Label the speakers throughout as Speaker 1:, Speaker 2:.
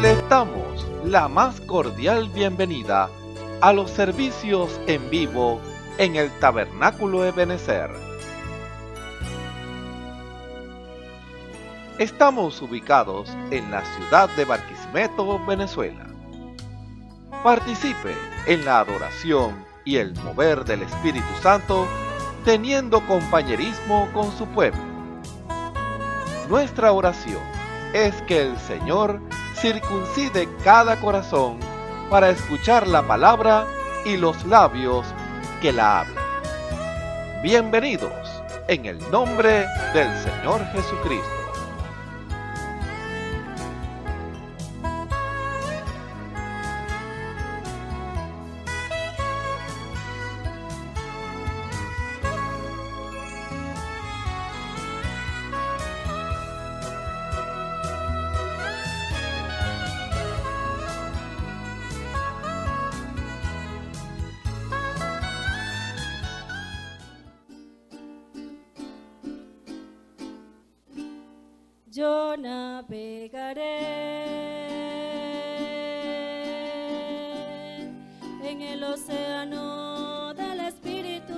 Speaker 1: Les damos la más cordial bienvenida a los servicios en vivo en el Tabernáculo Ebenezer. Estamos ubicados en la ciudad de Barquisimeto, Venezuela. Participe en la adoración y el mover del Espíritu Santo, teniendo compañerismo con su pueblo. Nuestra oración es que el Señor circuncide cada corazón para escuchar la palabra y los labios que la hablan. Bienvenidos en el nombre del Señor Jesucristo.
Speaker 2: Yo navegaré en el océano del Espíritu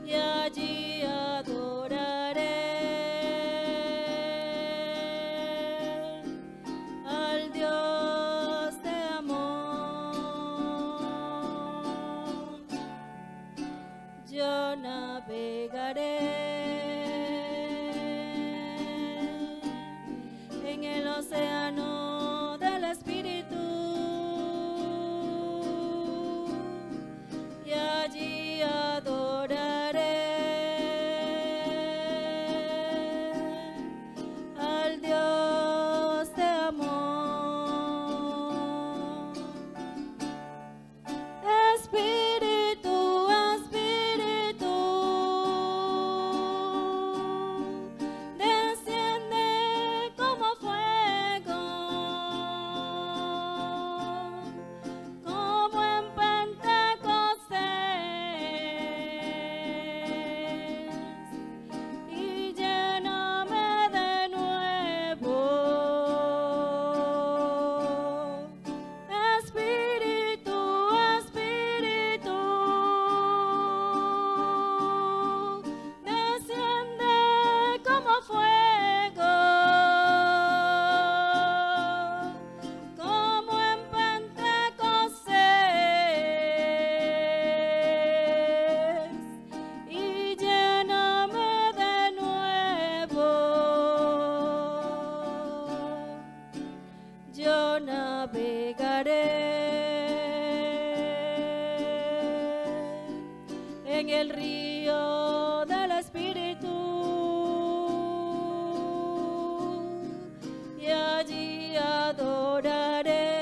Speaker 2: y allí adoraré al Dios de amor. Yo navegaré en el océano del Espíritu y allí adoraré al Dios de amor. Espíritu, Espíritu, desciende como fuego, como en Pentecostés, y lléname de nuevo. Espíritu, Espíritu, desciende como fuego, como en Pentecostés, y lléname de nuevo. Yo navegaré en el río del Espíritu y allí adoraré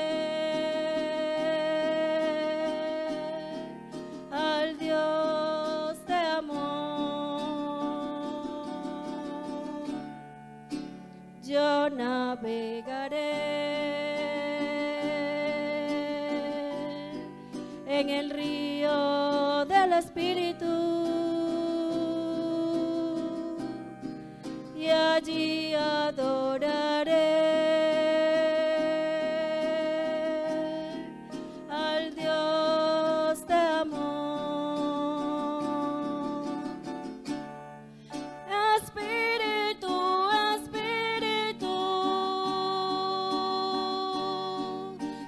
Speaker 2: al Dios de amor. Yo navegaré en el río del Espíritu y allí adoraré al Dios de amor. Espíritu, Espíritu,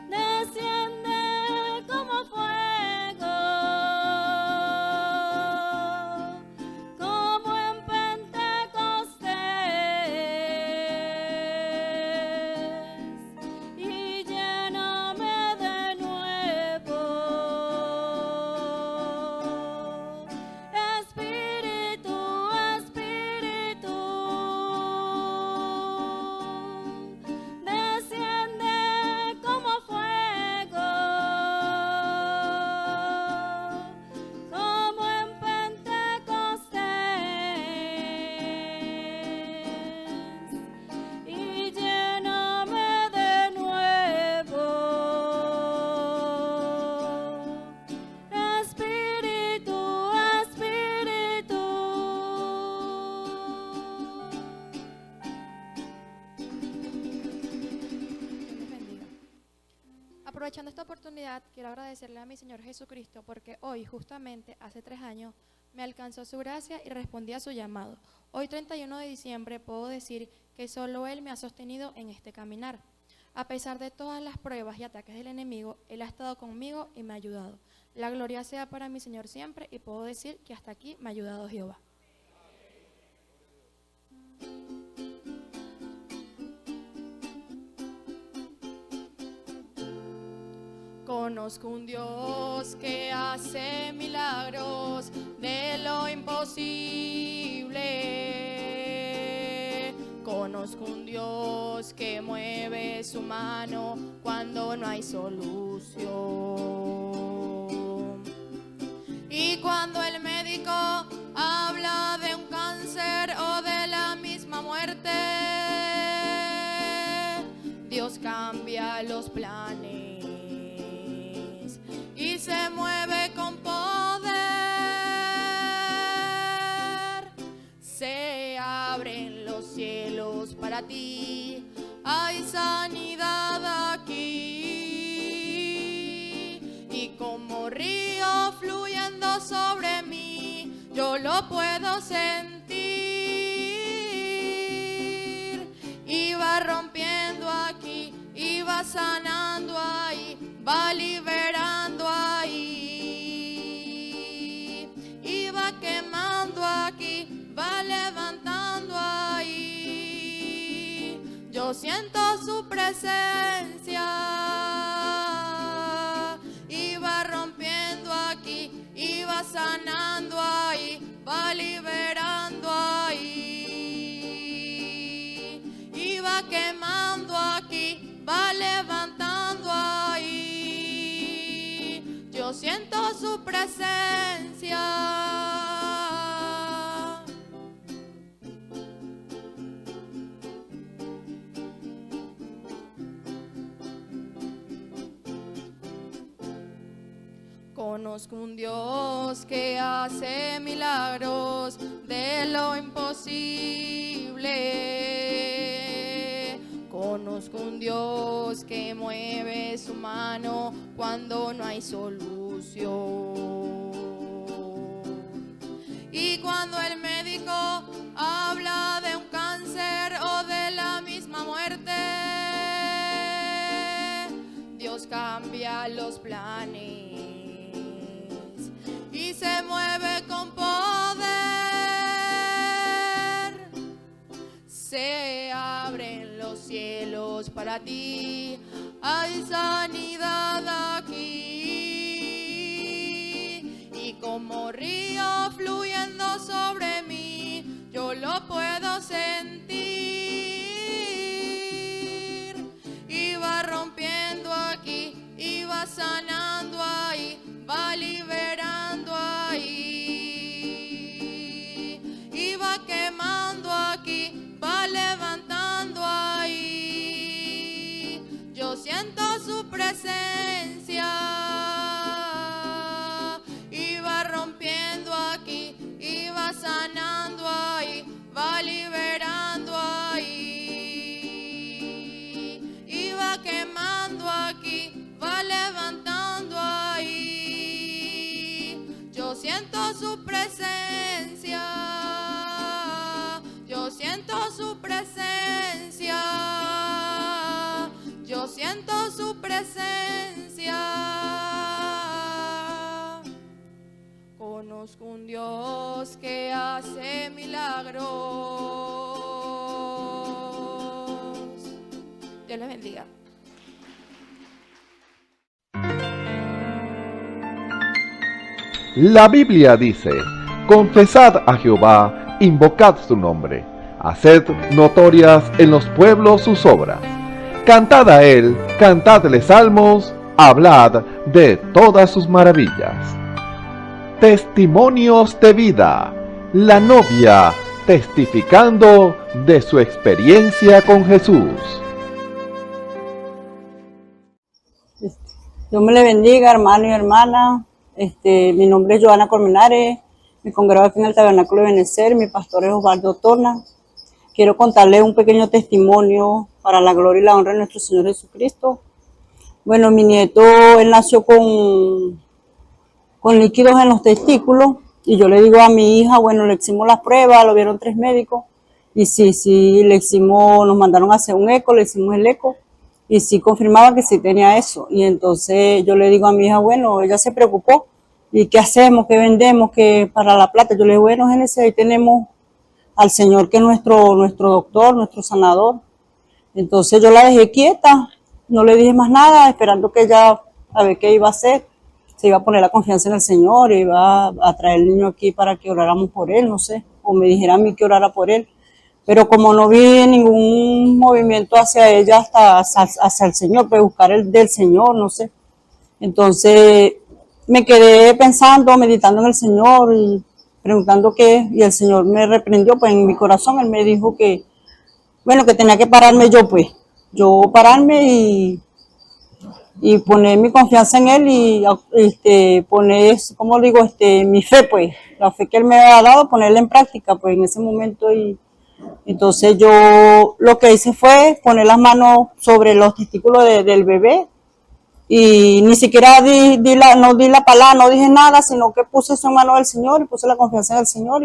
Speaker 2: desciende como fuego, como en Pentecostés,
Speaker 3: Aprovechando esta oportunidad, quiero agradecerle a mi Señor Jesucristo porque hoy, justamente hace 3 años, me alcanzó su gracia y respondí a su llamado. Hoy, 31 de diciembre, puedo decir que solo Él me ha sostenido en este caminar. A pesar de todas las pruebas y ataques del enemigo, Él ha estado conmigo y me ha ayudado. La gloria sea para mi Señor siempre y puedo decir que hasta aquí me ha ayudado Jehová. Conozco un Dios que hace milagros de lo imposible. Conozco un Dios que mueve su mano cuando no hay solución. Y cuando el médico habla de un cáncer o de la misma muerte, Dios cambia los planes y se mueve con poder. Se abren los cielos para ti, hay sanidad aquí. Y como río fluyendo sobre mí, yo lo puedo sentir. Y va rompiendo aquí, y va sanando ahí, va liberando ahí, y va quemando aquí, va levantando ahí. Yo siento su presencia y va rompiendo aquí, y va sanando ahí, va liberando ahí, y va quemando aquí, va levantando ahí. Yo siento su presencia. Conozco un Dios que hace milagros de lo imposible. Conozco un Dios que mueve su mano cuando no hay solución. Y cuando el médico habla de un cáncer o de la misma muerte, Dios cambia los planes y se mueve con poder. Se abren los cielos para ti, hay sanidad aquí. Y como río fluyendo sobre mí, yo lo puedo sentir. Y va rompiendo aquí, y va sanando ahí, va liberando ahí, y va quemando aquí, va levantando ahí. Yo siento su presencia y va rompiendo aquí, y va sanando ahí, va liberando ahí, y va quemando aquí, va levantando ahí. Yo siento su presencia, yo siento su presencia, yo siento su presencia. Conozco un Dios que hace milagros. Dios les bendiga.
Speaker 1: La Biblia dice: confesad a Jehová, invocad su nombre, haced notorias en los pueblos sus obras. Cantad a él, cantadle salmos, hablad de todas sus maravillas. Testimonios de vida. La novia testificando de su experiencia con Jesús.
Speaker 4: Dios me le bendiga, hermano y hermana. Mi nombre es Joana Colmenares, me congrego aquí en el Tabernáculo de Benecer, mi pastor es Osvaldo Tona. Quiero contarles un pequeño testimonio para la gloria y la honra de nuestro Señor Jesucristo. Bueno, mi nieto, él nació con líquidos en los testículos y yo le digo a mi hija, bueno, le hicimos las pruebas, lo vieron 3 médicos y sí, le hicimos, nos mandaron a hacer un eco, le hicimos el eco y sí confirmaba que sí tenía eso. Y entonces yo le digo a mi hija, bueno, ella se preocupó, ¿y qué hacemos? ¿Qué vendemos? ¿Qué para la plata? Yo le digo, bueno, Génesis, ahí tenemos al Señor que es nuestro doctor, nuestro sanador. Entonces yo la dejé quieta, no le dije más nada, esperando que ella a ver qué iba a hacer. Se iba a poner la confianza en el Señor, iba a traer el niño aquí para que oráramos por él, no sé, o me dijera a mí que orara por él. Pero como no vi ningún movimiento hacia ella hacia el Señor, pues buscar el del Señor, no sé. Entonces me quedé pensando, meditando en el Señor y preguntando qué, y el Señor me reprendió, pues en mi corazón Él me dijo que, bueno, que tenía que pararme yo, pues, yo pararme y poner mi confianza en Él y poner, como digo, mi fe, pues, la fe que Él me ha dado, ponerla en práctica, pues, en ese momento. Y entonces yo lo que hice fue poner las manos sobre los testículos del bebé y ni siquiera no di la palabra, no dije nada, sino que puse su mano del Señor y puse la confianza en el Señor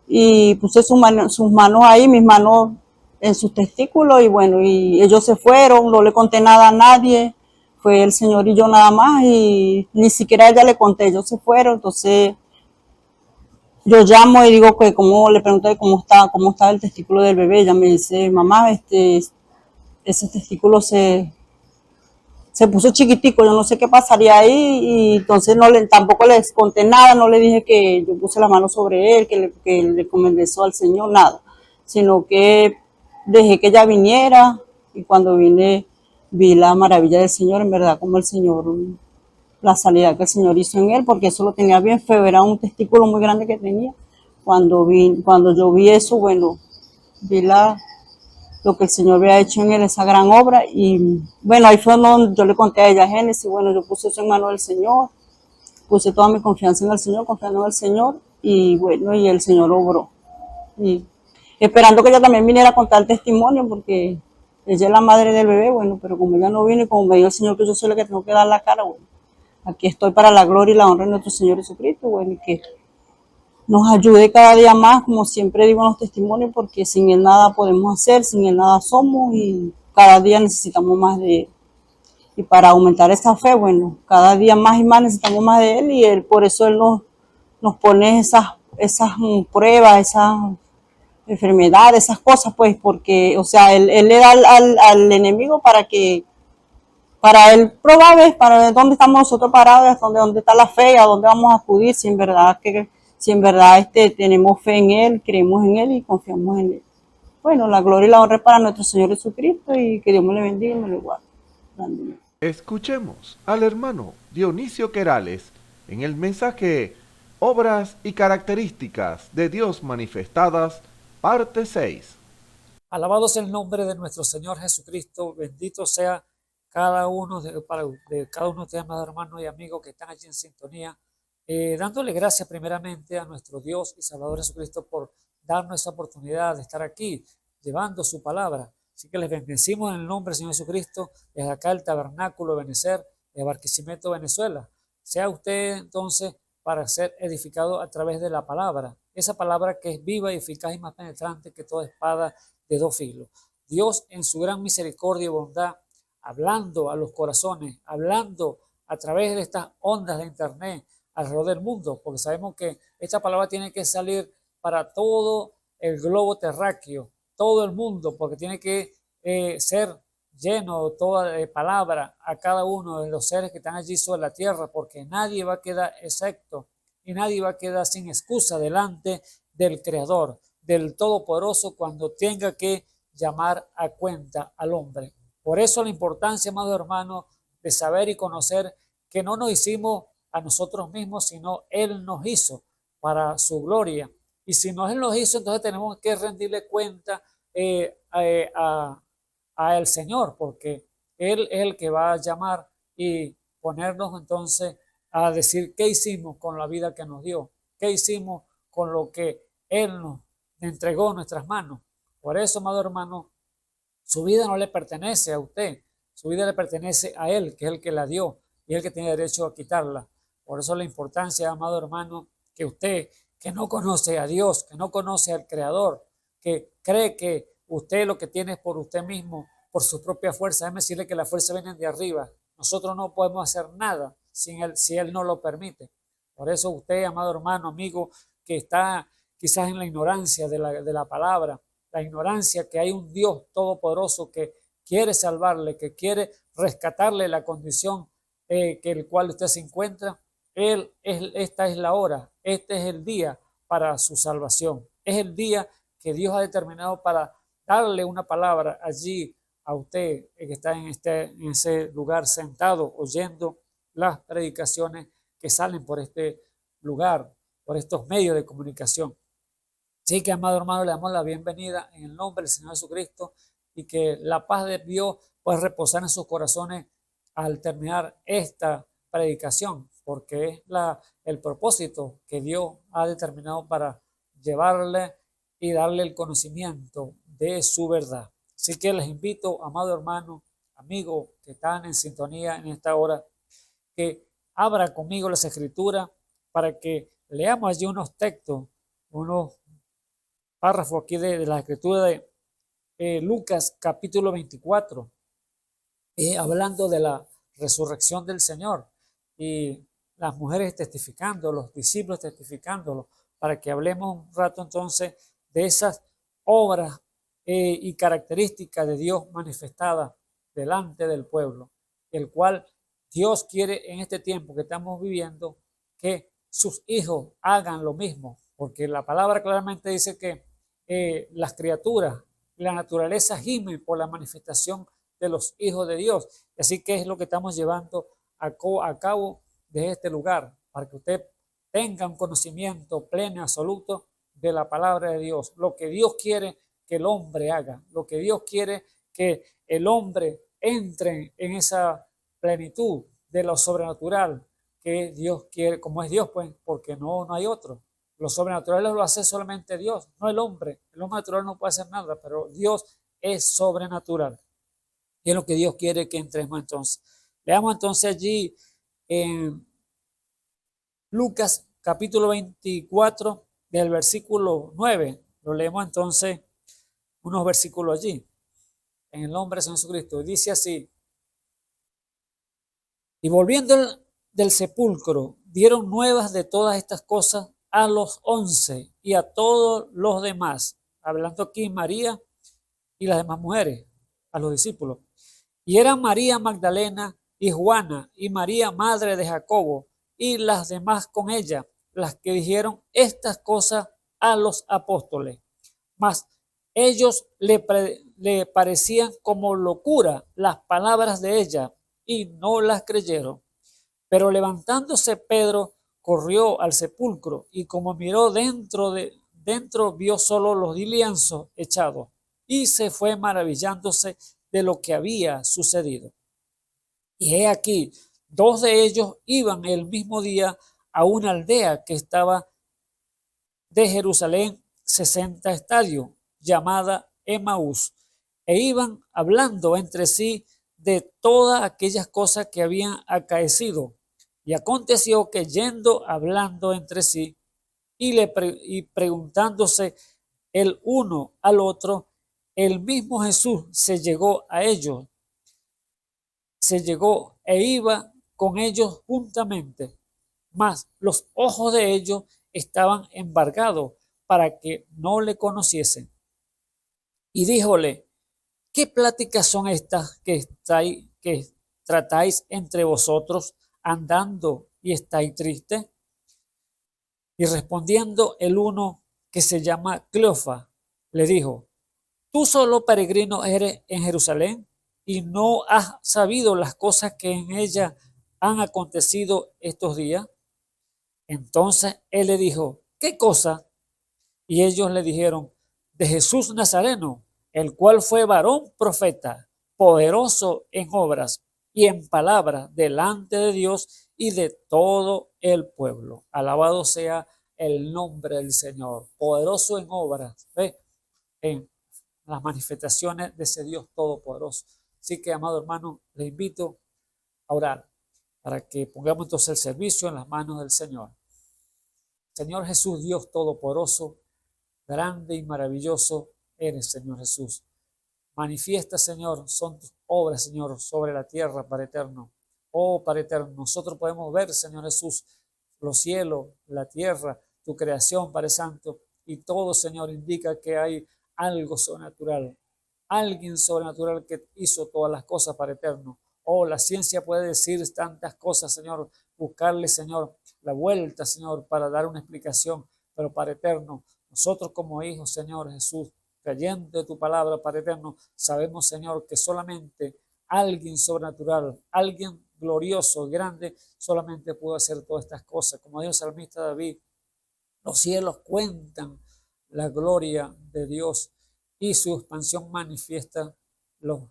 Speaker 4: y puse sus manos ahí, mis manos en sus testículos y bueno, y ellos se fueron, no le conté nada a nadie, fue el Señor y yo nada más y ni siquiera a ella le conté, ellos se fueron. Entonces yo llamo y digo que le pregunto cómo está el testículo del bebé. Ella me dice, mamá, ese testículo se puso chiquitico, yo no sé qué pasaría ahí, y entonces tampoco les conté nada, no le dije que yo puse la mano sobre él, que le encomendé eso al Señor, nada, sino que dejé que ella viniera, y cuando vine vi la maravilla del Señor, en verdad, como el Señor, la sanidad que el Señor hizo en él, porque eso lo tenía bien feo, era un testículo muy grande que tenía. Cuando yo vi eso, bueno, vi lo que el Señor había hecho en él, esa gran obra. Y bueno, ahí fue donde yo le conté a ella, Génesis, bueno, yo puse eso en manos del Señor, puse toda mi confianza en el Señor, confiando en el Señor, y bueno, y el Señor obró. Y esperando que ella también viniera a contar el testimonio, porque ella es la madre del bebé, bueno, pero como ella no vino y como me dijo el Señor que yo soy la que tengo que dar la cara, bueno, aquí estoy para la gloria y la honra de nuestro Señor Jesucristo, bueno, y que nos ayude cada día más, como siempre digo en los testimonios, porque sin Él nada podemos hacer, sin Él nada somos y cada día necesitamos más de Él. Y para aumentar esa fe, bueno, cada día más y más necesitamos más de Él y por eso Él nos pone esas pruebas, esas enfermedades, esas cosas, pues, porque, o sea, Él le da al enemigo para él probar, ¿ves? Para ver dónde estamos nosotros parados, dónde está la fe, a dónde vamos a acudir, si en verdad tenemos fe en Él, creemos en Él y confiamos en Él. Bueno, la gloria y la honra es para nuestro Señor Jesucristo y que Dios me le bendiga y me lo guarde. Amén.
Speaker 1: Escuchemos al hermano Dionisio Querales en el mensaje Obras y características de Dios manifestadas, parte 6.
Speaker 5: Alabado sea el nombre de nuestro Señor Jesucristo, bendito sea cada uno de cada uno de ustedes, amados hermanos y amigos que están allí en sintonía, dándole gracias primeramente a nuestro Dios y Salvador Jesucristo por darnos esa oportunidad de estar aquí llevando su palabra. Así que les bendecimos en el nombre del Señor Jesucristo desde acá el Tabernáculo Benecer de Barquisimeto, Venezuela. Sea usted entonces para ser edificado a través de la palabra, esa palabra que es viva y eficaz y más penetrante que toda espada de 2 filos. Dios en su gran misericordia y bondad, hablando a los corazones, hablando a través de estas ondas de internet alrededor del mundo, porque sabemos que esta palabra tiene que salir para todo el globo terráqueo, todo el mundo, porque tiene que ser lleno de toda palabra a cada uno de los seres que están allí sobre la tierra, porque nadie va a quedar excepto y nadie va a quedar sin excusa delante del Creador, del Todopoderoso, cuando tenga que llamar a cuenta al hombre. Por eso la importancia, amados hermanos, de saber y conocer que no nos hicimos a nosotros mismos, sino Él nos hizo para su gloria. Y si no Él nos hizo, entonces tenemos que rendirle cuenta a el Señor, porque Él es el que va a llamar y ponernos entonces a decir qué hicimos con la vida que nos dio, qué hicimos con lo que Él nos entregó en nuestras manos. Por eso, amado hermano, su vida no le pertenece a usted, Su vida le pertenece a Él, que es el que la dio y el que tiene derecho a quitarla. Por eso la importancia, amado hermano, que usted que no conoce a Dios, que no conoce al Creador, que cree que usted lo que tiene es por usted mismo, por su propia fuerza. Déjeme decirle que la fuerza viene de arriba. Nosotros no podemos hacer nada sin Él, si Él no lo permite. Por eso usted, amado hermano, amigo, que está quizás en la ignorancia de la palabra, la ignorancia que hay un Dios todopoderoso que quiere salvarle, que quiere rescatarle la condición que el cual usted se encuentra. Esta es la hora, este es el día para su salvación. Es el día que Dios ha determinado para darle una palabra allí a usted que está en ese lugar sentado oyendo las predicaciones que salen por este lugar, por estos medios de comunicación. Así que, amado hermano, le damos la bienvenida en el nombre del Señor Jesucristo y que la paz de Dios pueda reposar en sus corazones al terminar esta predicación, porque es el propósito que Dios ha determinado para llevarle y darle el conocimiento de su verdad. Así que les invito, amado hermano, amigos que están en sintonía en esta hora, que abra conmigo las escrituras para que leamos allí unos textos, unos párrafos aquí de la escritura de Lucas capítulo 24, hablando de la resurrección del Señor y las mujeres testificando, los discípulos testificándolo, para que hablemos un rato entonces de esas obras y características de Dios manifestadas delante del pueblo, el cual Dios quiere en este tiempo que estamos viviendo que sus hijos hagan lo mismo, porque la palabra claramente dice que las criaturas, la naturaleza gime por la manifestación de los hijos de Dios. Así que es lo que estamos llevando a cabo desde este lugar, para que usted tenga un conocimiento pleno y absoluto de la palabra de Dios, lo que Dios quiere que el hombre haga, lo que Dios quiere que el hombre entre en esa plenitud de lo sobrenatural que Dios quiere, como es Dios, pues, porque no hay otro. Lo sobrenatural lo hace solamente Dios, no el hombre. El hombre natural no puede hacer nada, pero Dios es sobrenatural. Y es lo que Dios quiere que entremos entonces. Leamos entonces allí en Lucas capítulo 24 del versículo 9. Lo leemos entonces unos versículos allí. En el nombre de Jesucristo. Dice así: y volviendo del sepulcro, dieron nuevas de todas estas cosas a los 11 y a todos los demás. Hablando aquí María y las demás mujeres, a los discípulos. Y eran María Magdalena y Juana y María, madre de Jacobo, y las demás con ella, las que dijeron estas cosas a los apóstoles. Mas ellos le parecían como locura las palabras de ella, y no las creyeron. Pero levantándose Pedro, corrió al sepulcro, y como miró dentro, vio solo los lienzos echados, y se fue maravillándose de lo que había sucedido. Y he aquí, dos de ellos iban el mismo día a una aldea que estaba de Jerusalén 60 estadios, llamada Emaús, e iban hablando entre sí de todas aquellas cosas que habían acaecido. Y aconteció que yendo hablando entre sí y preguntándose el uno al otro, el mismo Jesús se llegó a ellos, se llegó e iba con ellos juntamente, mas los ojos de ellos estaban embargados para que no le conociesen. Y díjole: ¿qué pláticas son estas que tratáis entre vosotros andando y estáis tristes? Y respondiendo el uno, que se llama Cleofa, le dijo: ¿tú solo peregrino eres en Jerusalén y no has sabido las cosas que en ella han acontecido estos días? Entonces él le dijo: ¿qué cosa? Y ellos le dijeron: de Jesús Nazareno, el cual fue varón profeta, poderoso en obras y en palabras delante de Dios y de todo el pueblo. Alabado sea el nombre del Señor. Poderoso en obras, ¿ve? En las manifestaciones de ese Dios todopoderoso. Así que, amado hermano, le invito a orar para que pongamos entonces el servicio en las manos del Señor. Señor Jesús, Dios Todopoderoso, grande y maravilloso eres, Señor Jesús. Manifiesta, Señor, son tus obras, Señor, sobre la tierra, Padre eterno. Oh, Padre eterno, nosotros podemos ver, Señor Jesús, los cielos, la tierra, tu creación, Padre Santo, y todo, Señor, indica que hay algo sobrenatural, alguien sobrenatural que hizo todas las cosas, Padre eterno. Oh, la ciencia puede decir tantas cosas, Señor, buscarle, Señor, la vuelta, Señor, para dar una explicación, pero, Padre eterno, nosotros como hijos, Señor Jesús, creyendo de tu palabra, Padre eterno, sabemos, Señor, que solamente alguien sobrenatural, alguien glorioso, grande, solamente pudo hacer todas estas cosas. Como dijo el salmista David, los cielos cuentan la gloria de Dios y su expansión manifiesta lo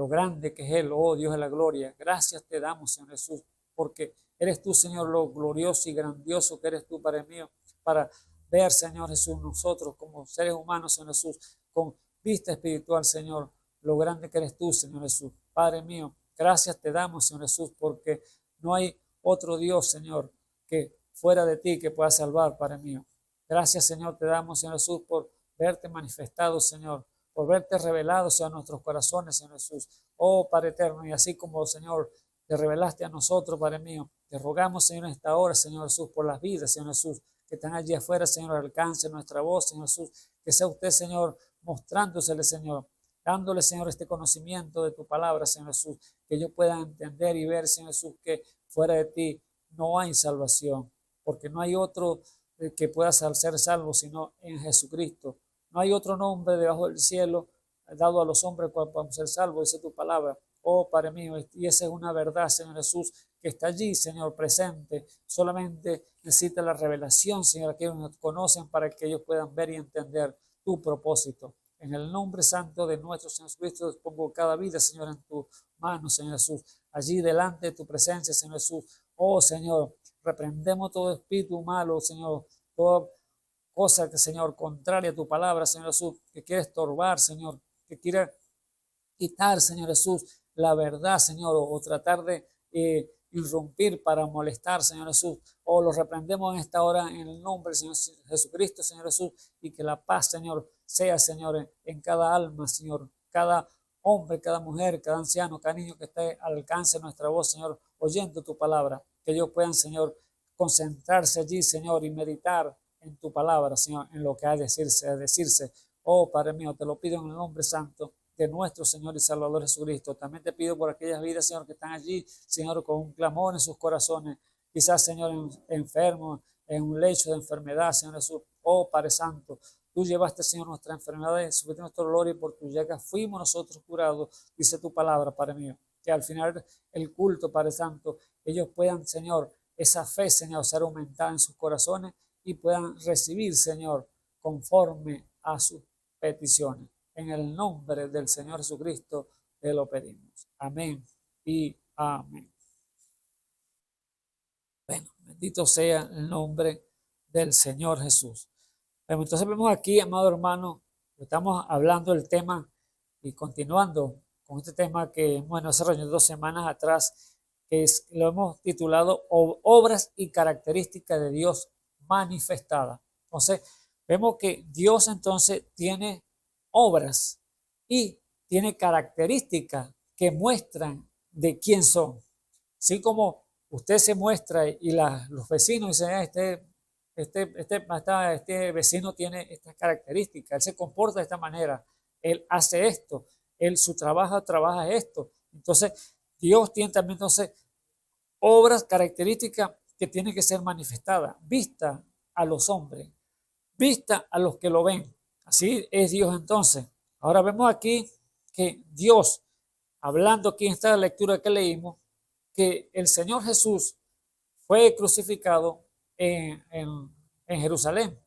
Speaker 5: grande que es Él. Oh, Dios de la gloria, gracias te damos, Señor Jesús, porque eres tú, Señor, lo glorioso y grandioso que eres tú, Padre mío, para ver, Señor Jesús, nosotros como seres humanos, Señor Jesús, con vista espiritual, Señor, lo grande que eres tú, Señor Jesús. Padre mío, gracias te damos, Señor Jesús, porque no hay otro Dios, Señor, que fuera de ti que pueda salvar, Padre mío. Gracias, Señor, te damos, Señor Jesús, por verte manifestado, Señor, por verte revelado, Señor, a nuestros corazones, Señor Jesús. Oh, Padre eterno, y así como, Señor, te revelaste a nosotros, Padre mío, te rogamos, Señor, en esta hora, Señor Jesús, por las vidas, Señor Jesús, que están allí afuera, Señor, alcance nuestra voz, Señor Jesús, que sea usted, Señor, mostrándosele, Señor, dándole, Señor, este conocimiento de tu palabra, Señor Jesús, que ellos puedan entender y ver, Señor Jesús, que fuera de ti no hay salvación, porque no hay otro que pueda ser salvo sino en Jesucristo. No hay otro nombre debajo del cielo dado a los hombres cual podamos ser salvos, dice tu palabra. Oh, Padre mío, y esa es una verdad, Señor Jesús, que está allí, Señor, presente. Solamente necesita la revelación, Señor, que ellos nos conocen para que ellos puedan ver y entender tu propósito. En el nombre santo de nuestro Señor Jesucristo, pongo cada vida, Señor, en tu mano, Señor Jesús. Allí delante de tu presencia, Señor Jesús. Oh, Señor, reprendemos todo espíritu malo, Señor, toda cosa que, Señor, contraria a tu palabra, Señor Jesús, que quiere estorbar, Señor, que quiere quitar, Señor Jesús, la verdad, Señor, o tratar de irrumpir para molestar, Señor Jesús. O lo reprendemos en esta hora en el nombre del Señor Jesucristo, Señor Jesús, y que la paz, Señor, sea, Señor, en cada alma, Señor, cada hombre, cada mujer, cada anciano, cada niño que esté al alcance de nuestra voz, Señor, oyendo tu palabra, que ellos puedan, Señor, concentrarse allí, Señor, y meditar en tu palabra, Señor, en lo que ha de decirse. Oh, Padre mío, te lo pido en el nombre santo de nuestro Señor y Salvador Jesucristo. También te pido por aquellas vidas, Señor, que están allí, Señor, con un clamor en sus corazones, quizás, Señor, enfermos, en un lecho de enfermedad, Señor Jesús. Oh, Padre Santo, tú llevaste, Señor, nuestras enfermedades, sufriste nuestro dolor y por tu llaga fuimos nosotros curados, dice tu palabra, Padre mío. Que al final el culto, Padre Santo, ellos puedan, Señor, esa fe, Señor, ser aumentada en sus corazones y puedan recibir, Señor, conforme a sus peticiones. En el nombre del Señor Jesucristo te lo pedimos. Amén y amén. Bueno, bendito sea el nombre del Señor Jesús. Bueno, entonces vemos aquí, amado hermano, estamos hablando del tema y continuando con este tema que, bueno, hace 2 semanas atrás, lo hemos titulado Obras y características de Dios manifestadas. Entonces, vemos que Dios entonces tiene obras y tiene características que muestran de quién son. Así como usted se muestra y los vecinos dicen, este vecino tiene estas características, él se comporta de esta manera, él hace esto, su trabajo trabaja esto. Entonces, Dios tiene también entonces obras, características que tienen que ser manifestadas, vistas a los hombres, vista a los que lo ven. Así es Dios entonces. Ahora vemos aquí que Dios, hablando aquí en esta lectura que leímos, que el Señor Jesús fue crucificado en Jerusalén.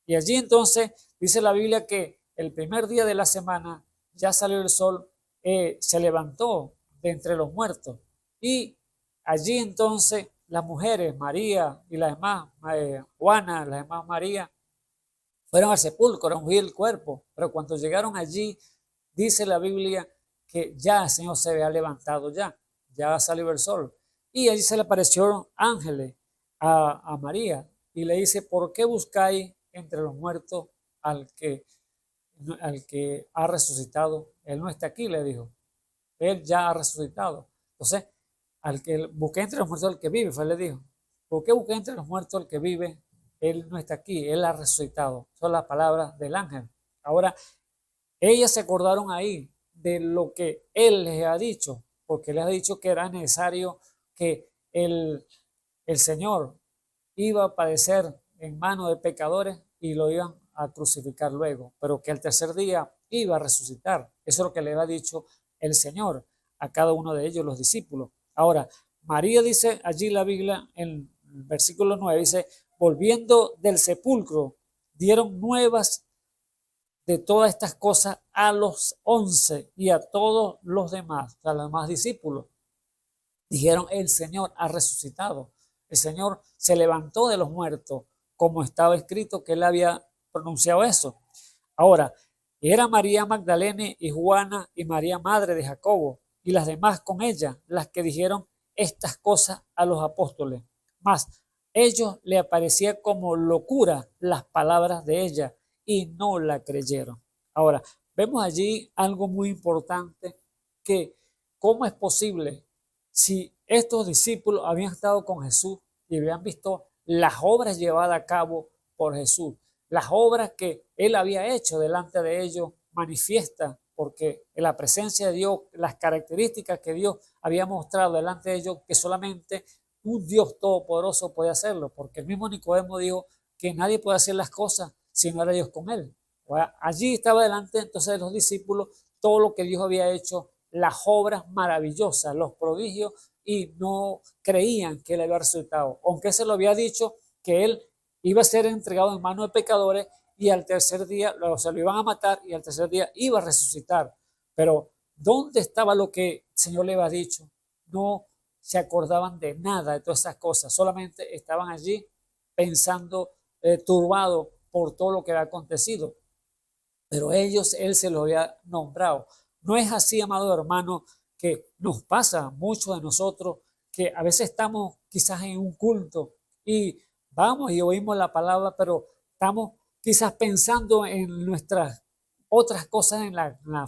Speaker 5: Y allí entonces dice la Biblia que el primer día de la semana ya salió el sol, se levantó de entre los muertos. Y allí entonces las mujeres, María y las demás, Juana, las demás María, fueron al sepulcro a ungir el cuerpo, pero cuando llegaron allí, dice la Biblia que ya el Señor se había levantado, ya salió el sol. Y allí se le aparecieron ángeles a María y le dice, ¿por qué buscáis entre los muertos al que, al que ha resucitado? Él no está aquí, le dijo. Él ya ha resucitado. Entonces, al que busqué entre los muertos al que vive, fue le dijo. ¿Por qué busqué entre los muertos al que vive? Él no está aquí, él ha resucitado. Son las palabras del ángel. Ahora, ellas se acordaron ahí de lo que él les ha dicho, porque les ha dicho que era necesario que el Señor iba a padecer en manos de pecadores y lo iban a crucificar luego, pero que al tercer día iba a resucitar. Eso es lo que le ha dicho el Señor a cada uno de ellos, los discípulos. Ahora, María dice allí la Biblia en el versículo 9, dice, volviendo del sepulcro, dieron nuevas de todas estas cosas a los 11 y a todos los demás, a los demás discípulos. Dijeron, el Señor ha resucitado. El Señor se levantó de los muertos, como estaba escrito que él había pronunciado eso. Ahora, era María Magdalena y Juana y María madre de Jacobo y las demás con ella, las que dijeron estas cosas a los apóstoles. Mas ellos le aparecía como locura las palabras de ella y no la creyeron. Ahora, vemos allí algo muy importante, que cómo es posible si estos discípulos habían estado con Jesús y habían visto las obras llevadas a cabo por Jesús, las obras que él había hecho delante de ellos, manifiesta, porque en la presencia de Dios, las características que Dios había mostrado delante de ellos, que solamente un Dios todopoderoso puede hacerlo, porque el mismo Nicodemo dijo que nadie puede hacer las cosas si no era Dios con él. Allí estaba delante entonces de los discípulos todo lo que Dios había hecho, las obras maravillosas, los prodigios, y no creían que él había resucitado, aunque se lo había dicho que él iba a ser entregado en manos de pecadores y al tercer día, o sea, lo iban a matar y al tercer día iba a resucitar. Pero ¿dónde estaba lo que el Señor le había dicho? No se acordaban de nada de todas esas cosas, solamente estaban allí pensando, turbados por todo lo que había acontecido. Pero él se lo había nombrado. No es así, amado hermano, que nos pasa mucho de nosotros, que a veces estamos quizás en un culto y vamos y oímos la palabra, pero estamos quizás pensando en nuestras otras cosas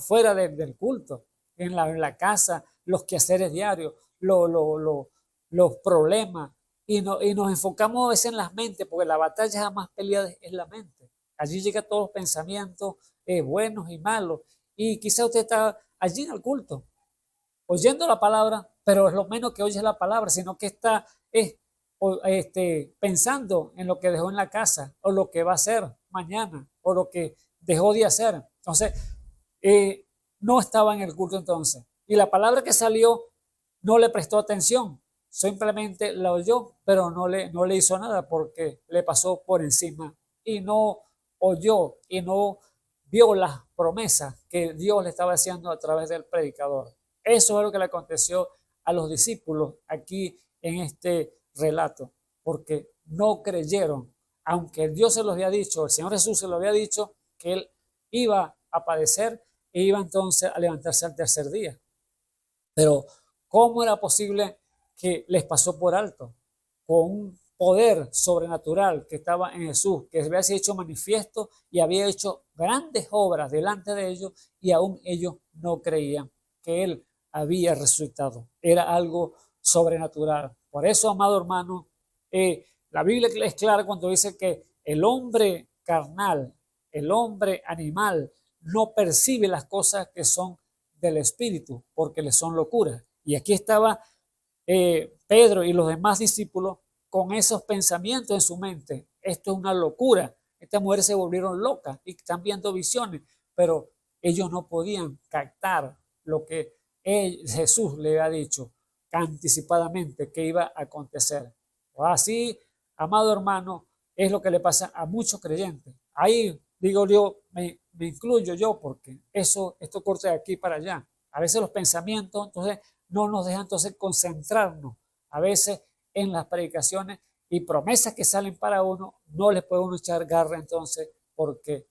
Speaker 5: fuera del culto, en la casa, los quehaceres diarios, los problemas, y nos enfocamos a veces en las mentes, porque la batalla jamás peleada es la mente. Allí llegan todos los pensamientos buenos y malos, y quizás usted está allí en el culto, oyendo la palabra, pero es lo menos que oye la palabra, sino que está pensando en lo que dejó en la casa, o lo que va a hacer mañana, o lo que dejó de hacer. Entonces, no estaba en el culto entonces. Y la palabra que salió no le prestó atención, simplemente la oyó, pero no le hizo nada porque le pasó por encima y no oyó y no vio las promesas que Dios le estaba haciendo a través del predicador. Eso es lo que le aconteció a los discípulos aquí en este relato, porque no creyeron, aunque Dios se los había dicho, el Señor Jesús se lo había dicho, que Él iba a padecer e iba entonces a levantarse al tercer día. Pero ¿cómo era posible que les pasó por alto? Con un poder sobrenatural que estaba en Jesús, que había sido hecho manifiesto y había hecho grandes obras delante de ellos, y aún ellos no creían que Él había resucitado. Era algo sobrenatural. Por eso, amado hermano, la Biblia es clara cuando dice que el hombre carnal, el hombre animal, no percibe las cosas que son del Espíritu, porque le son locuras. Y aquí estaba Pedro y los demás discípulos con esos pensamientos en su mente. Esto es una locura. Estas mujeres se volvieron locas y están viendo visiones, pero ellos no podían captar lo que Jesús le había dicho anticipadamente que iba a acontecer. Así, amado hermano, es lo que le pasa a muchos creyentes. Ahí digo yo, me incluyo yo, porque esto corta de aquí para allá. A veces los pensamientos entonces no nos dejan entonces concentrarnos a veces en las predicaciones, y promesas que salen para uno no les puede uno echar garra entonces, porque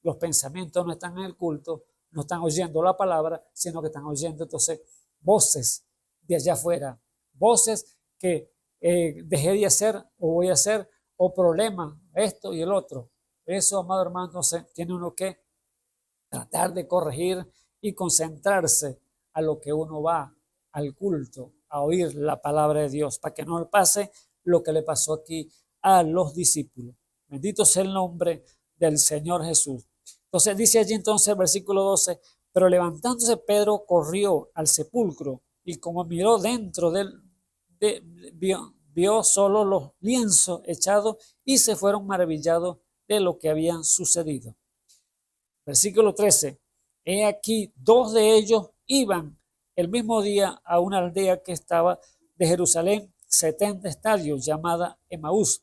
Speaker 5: los pensamientos no están en el culto, no están oyendo la palabra, sino que están oyendo entonces voces de allá afuera, voces que dejé de hacer o voy a hacer, o problemas, esto y el otro. Eso, amado hermano, entonces tiene uno que tratar de corregir y concentrarse a lo que uno va al culto, a oír la palabra de Dios, para que no le pase lo que le pasó aquí a los discípulos. Bendito sea el nombre del Señor Jesús. Entonces dice allí entonces el versículo 12, pero levantándose Pedro corrió al sepulcro y como miró dentro vio solo los lienzos echados y se fueron maravillados de lo que habían sucedido. Versículo 13, he aquí 2 de ellos iban el mismo día a una aldea que estaba de Jerusalén 70 estadios llamada Emaús,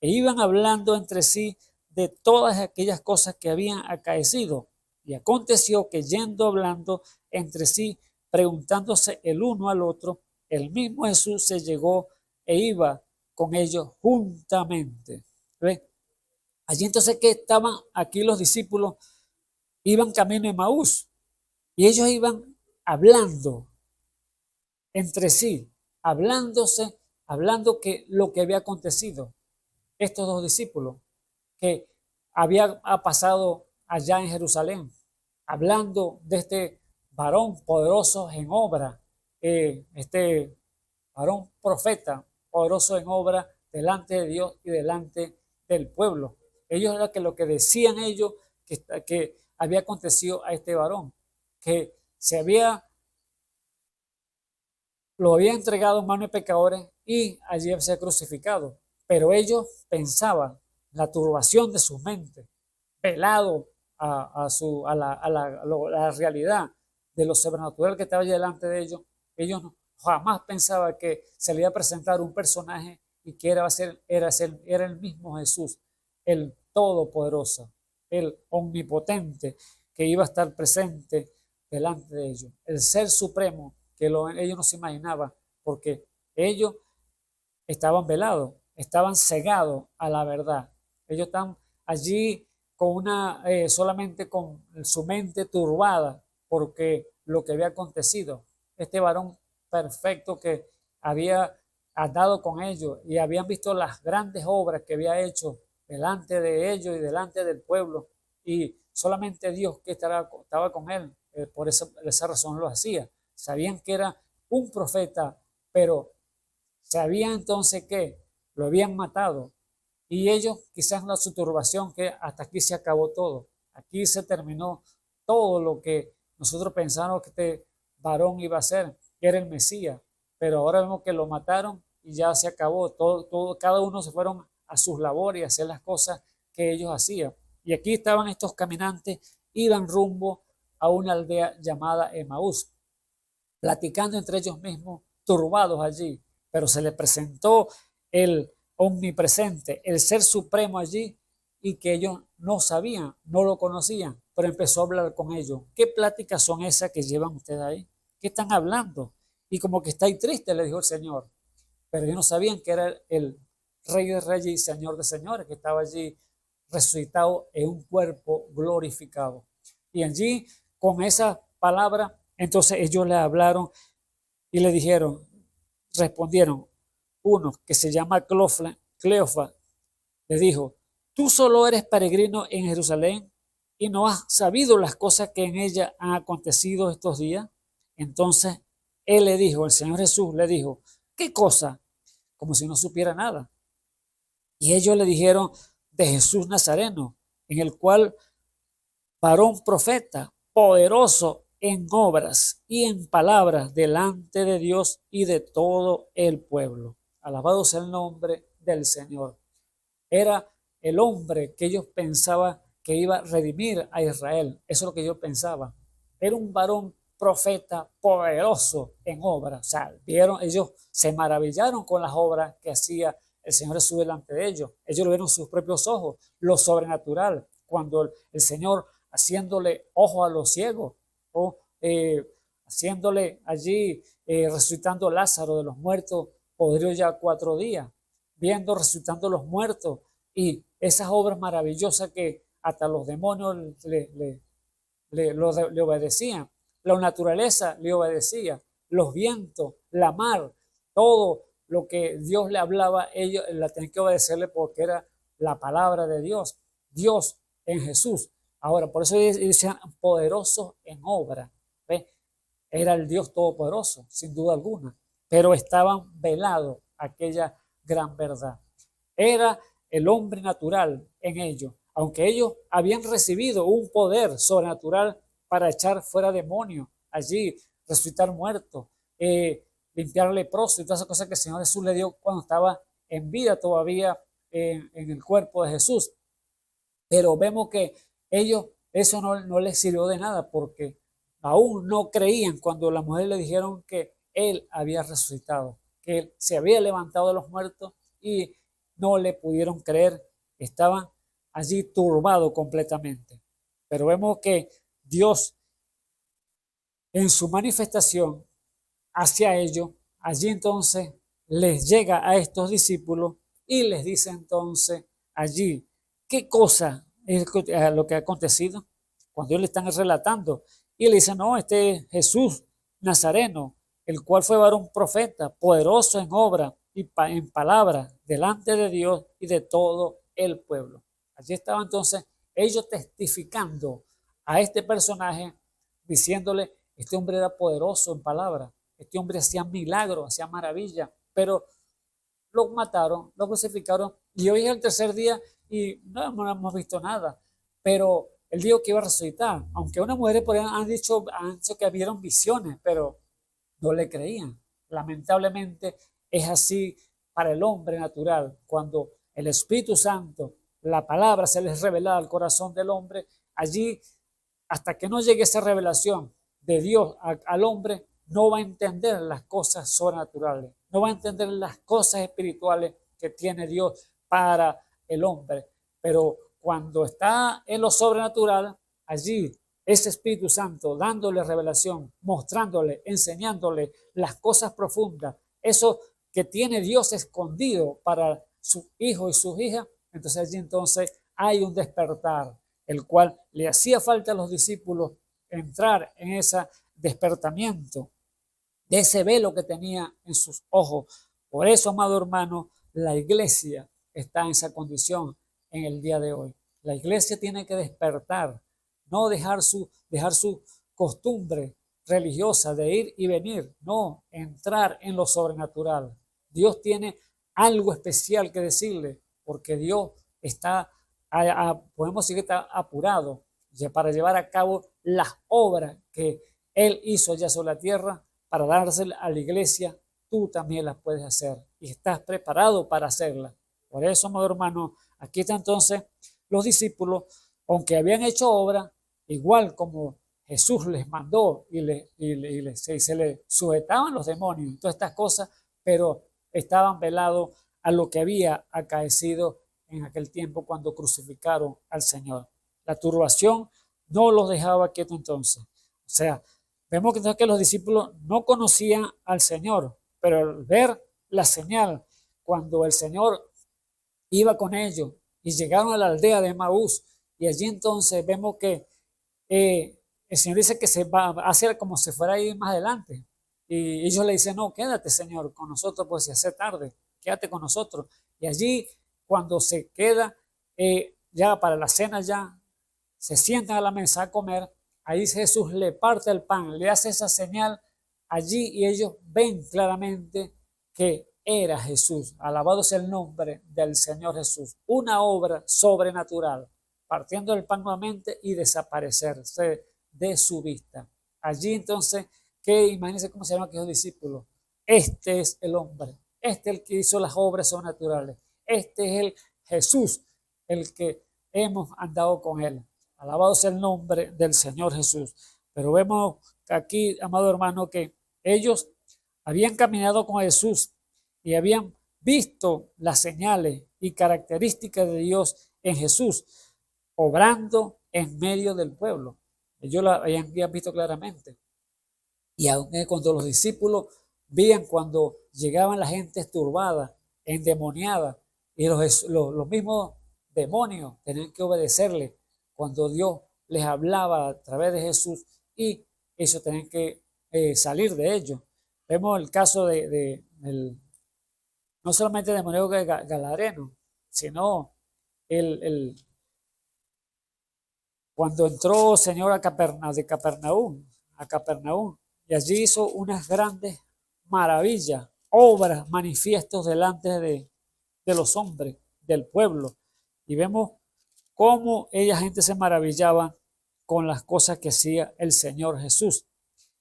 Speaker 5: e iban hablando entre sí de todas aquellas cosas que habían acaecido. Y aconteció que yendo hablando entre sí, preguntándose el uno al otro, el mismo Jesús se llegó e iba con ellos juntamente. ¿Ve? Allí entonces que estaban aquí los discípulos, iban camino a Emaús y ellos iban hablando entre sí, hablando que lo que había acontecido. Estos 2 discípulos que había pasado allá en Jerusalén, hablando de este varón poderoso en obra, este varón profeta poderoso en obra delante de Dios y delante del pueblo. Ellos era que lo que decían ellos que había acontecido a este varón, que lo había entregado en manos de pecadores y allí había sido crucificado. Pero ellos pensaban, la turbación de sus mentes, velado a la realidad de lo sobrenatural que estaba allí delante de ellos, ellos jamás pensaban que se le iba a presentar un personaje y que era el mismo Jesús, el Todopoderoso, el Omnipotente, que iba a estar presente delante de ellos, el Ser Supremo, que ellos no se imaginaban, porque ellos estaban velados, estaban cegados a la verdad. Ellos están allí con solamente con su mente turbada porque lo que había acontecido. Este varón perfecto que había andado con ellos y habían visto las grandes obras que había hecho delante de ellos y delante del pueblo, y solamente Dios que estaba con él, por esa razón lo hacía. Sabían que era un profeta, pero sabían entonces que lo habían matado, y ellos quizás su turbación que hasta aquí se acabó todo, aquí se terminó todo lo que nosotros pensábamos que este varón iba a ser, que era el Mesías, pero ahora vemos que lo mataron y ya se acabó todo, cada uno se fueron a sus labores y a hacer las cosas que ellos hacían. Y aquí estaban estos caminantes, iban rumbo a una aldea llamada Emaús, platicando entre ellos mismos, turbados allí, pero se les presentó el omnipresente, el Ser Supremo allí, y que ellos no sabían, no lo conocían, pero empezó a hablar con ellos. ¿Qué pláticas son esas que llevan ustedes ahí? ¿Qué están hablando? Y como que está ahí triste, le dijo el Señor, pero ellos no sabían que era el Rey de Reyes y Señor de Señores, que estaba allí resucitado en un cuerpo glorificado. Y allí, con esa palabra, entonces ellos le hablaron y le dijeron, respondieron, uno que se llama Cleofa, le dijo, tú solo eres peregrino en Jerusalén y no has sabido las cosas que en ella han acontecido estos días. Entonces él le dijo, el Señor Jesús le dijo, ¿qué cosa? Como si no supiera nada. Y ellos le dijeron de Jesús Nazareno, en el cual varón profeta, poderoso en obras y en palabras delante de Dios y de todo el pueblo. Alabado sea el nombre del Señor. Era el hombre que ellos pensaban que iba a redimir a Israel. Eso es lo que ellos pensaban. Era un varón profeta poderoso en obras. O sea, ellos se maravillaron con las obras que hacía el Señor Jesús delante de ellos. Ellos lo vieron sus propios ojos, lo sobrenatural, cuando el Señor haciéndole ojo a los ciegos, o haciéndole allí, resucitando Lázaro de los muertos, podrido ya 4 días, viendo resucitando los muertos, y esas obras maravillosas que hasta los demonios le obedecían, la naturaleza le obedecía, los vientos, la mar, todo lo que Dios le hablaba, ellos la tenían que obedecerle porque era la palabra de Dios, Dios en Jesús. Ahora, por eso dicen poderoso en obra. ¿Ve? Era el Dios todopoderoso, sin duda alguna, pero estaban velados aquella gran verdad. Era el hombre natural en ellos, aunque ellos habían recibido un poder sobrenatural para echar fuera demonios allí, resucitar muertos, limpiar leprosos y todas esas cosas que el Señor Jesús le dio cuando estaba en vida todavía en el cuerpo de Jesús. Pero vemos que ellos, eso no les sirvió de nada porque aún no creían cuando las mujeres le dijeron que Él había resucitado, que Él se había levantado de los muertos y no le pudieron creer, estaban allí turbados completamente. Pero vemos que Dios en su manifestación hacia ellos, allí entonces les llega a estos discípulos y les dice entonces allí, ¿qué cosa es lo que ha acontecido? Cuando ellos le están relatando y le dicen, no, este es Jesús Nazareno, el cual fue varón profeta, poderoso en obra y en palabra delante de Dios y de todo el pueblo. Allí estaba entonces ellos testificando a este personaje, diciéndole, este hombre era poderoso en palabra, este hombre hacía milagros, hacía maravillas, pero lo mataron, lo crucificaron y hoy es el tercer día y no hemos visto nada. Pero él dijo que iba a resucitar, aunque unas mujeres por ahí han dicho que vieron visiones, pero no le creían. Lamentablemente es así para el hombre natural. Cuando el Espíritu Santo, la palabra se les revela al corazón del hombre, allí hasta que no llegue esa revelación de Dios al hombre, no va a entender las cosas sobrenaturales, no va a entender las cosas espirituales que tiene Dios para el hombre. Pero cuando está en lo sobrenatural, allí ese Espíritu Santo dándole revelación, mostrándole, enseñándole las cosas profundas, eso que tiene Dios escondido para sus hijos y sus hijas, entonces allí entonces hay un despertar, el cual le hacía falta a los discípulos entrar en ese despertamiento de ese velo que tenía en sus ojos. Por eso, amado hermano, la iglesia está en esa condición en el día de hoy. La iglesia tiene que despertar, no dejar su costumbre religiosa de ir y venir, no, entrar en lo sobrenatural. Dios tiene algo especial que decirle, porque Dios está, podemos decir que está apurado para llevar a cabo las obras que Él hizo ya sobre la tierra, para dársela a la iglesia. Tú también las puedes hacer y estás preparado para hacerlas. Por eso, amado hermano, aquí está entonces los discípulos, aunque habían hecho obra, igual como Jesús les mandó y se les sujetaban los demonios y todas estas cosas, pero estaban velados a lo que había acaecido en aquel tiempo cuando crucificaron al Señor. La turbación no los dejaba quietos entonces. O sea, vemos que los discípulos no conocían al Señor, pero al ver la señal, cuando el Señor iba con ellos y llegaron a la aldea de Emaús, y allí entonces vemos que el Señor dice que se va a hacer como si fuera a ir más adelante. Y ellos le dicen, no, quédate, Señor, con nosotros, pues si hace tarde, quédate con nosotros. Y allí, cuando se queda ya para la cena, ya se sientan a la mesa a comer, ahí Jesús le parte el pan, le hace esa señal allí y ellos ven claramente que era Jesús. Alabado sea el nombre del Señor Jesús. Una obra sobrenatural, partiendo el pan nuevamente y desaparecerse de su vista. Allí entonces, que imagínense cómo se llaman aquellos discípulos. Este es el hombre, este es el que hizo las obras sobrenaturales, este es el Jesús, el que hemos andado con él. Alabado sea el nombre del Señor Jesús. Pero vemos aquí, amado hermano, que ellos habían caminado con Jesús y habían visto las señales y características de Dios en Jesús, obrando en medio del pueblo. Ellos la habían visto claramente. Y aunque cuando los discípulos veían cuando llegaban la gente turbada, endemoniada, y los mismos demonios tenían que obedecerle cuando Dios les hablaba a través de Jesús y ellos tenían que salir de ello. Vemos el caso no solamente de demoníaco galareno, sino el, cuando entró Señor a Capernaum, y allí hizo unas grandes maravillas, obras, manifiestos delante de los hombres, del pueblo. Y vemos cómo ella gente se maravillaba con las cosas que hacía el Señor Jesús.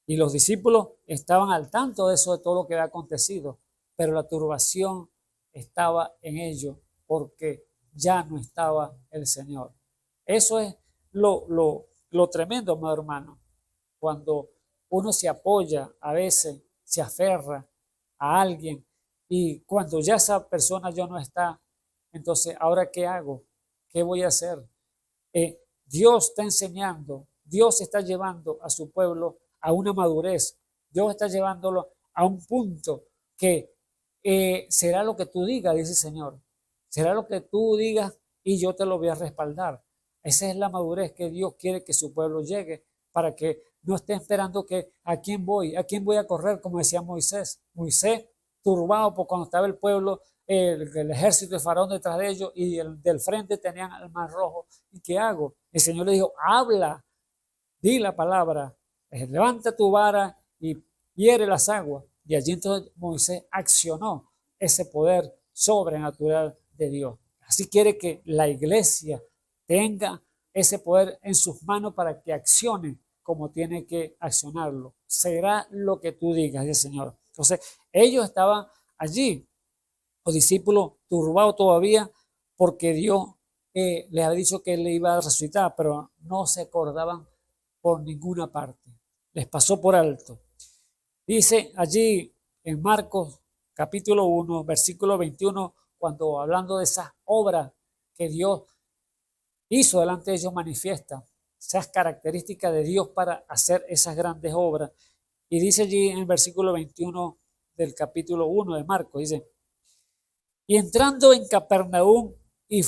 Speaker 5: Y los discípulos estaban al tanto de eso, de todo lo que había acontecido, pero la turbación estaba en ellos porque ya no estaba el Señor. Eso es lo tremendo, mi hermano, cuando uno se apoya, a veces se aferra a alguien y cuando ya esa persona ya no está, entonces, ¿ahora qué hago? ¿Qué voy a hacer? Dios está enseñando, Dios está llevando a su pueblo a una madurez, Dios está llevándolo a un punto que será lo que tú digas, dice el Señor, será lo que tú digas y yo te lo voy a respaldar. Esa es la madurez que Dios quiere que su pueblo llegue para que no esté esperando que a quién voy a correr, como decía Moisés. Moisés, turbado por cuando estaba el pueblo, el ejército de Faraón detrás de ellos y del frente tenían el mar rojo. ¿Y qué hago? El Señor le dijo, habla, di la palabra, levanta tu vara y hiere las aguas. Y allí entonces Moisés accionó ese poder sobrenatural de Dios. Así quiere que la iglesia tenga ese poder en sus manos para que accione como tiene que accionarlo. Será lo que tú digas, dice el Señor. Entonces, ellos estaban allí, los discípulos turbados todavía, porque Dios les había dicho que él le iba a resucitar, pero no se acordaban por ninguna parte. Les pasó por alto. Dice allí en Marcos capítulo 1, versículo 21, cuando hablando de esas obras que Dios hizo delante de ellos, manifiesta esas características de Dios para hacer esas grandes obras. Y dice allí en el versículo 21 del capítulo 1 de Marcos, dice, y entrando en Capernaum y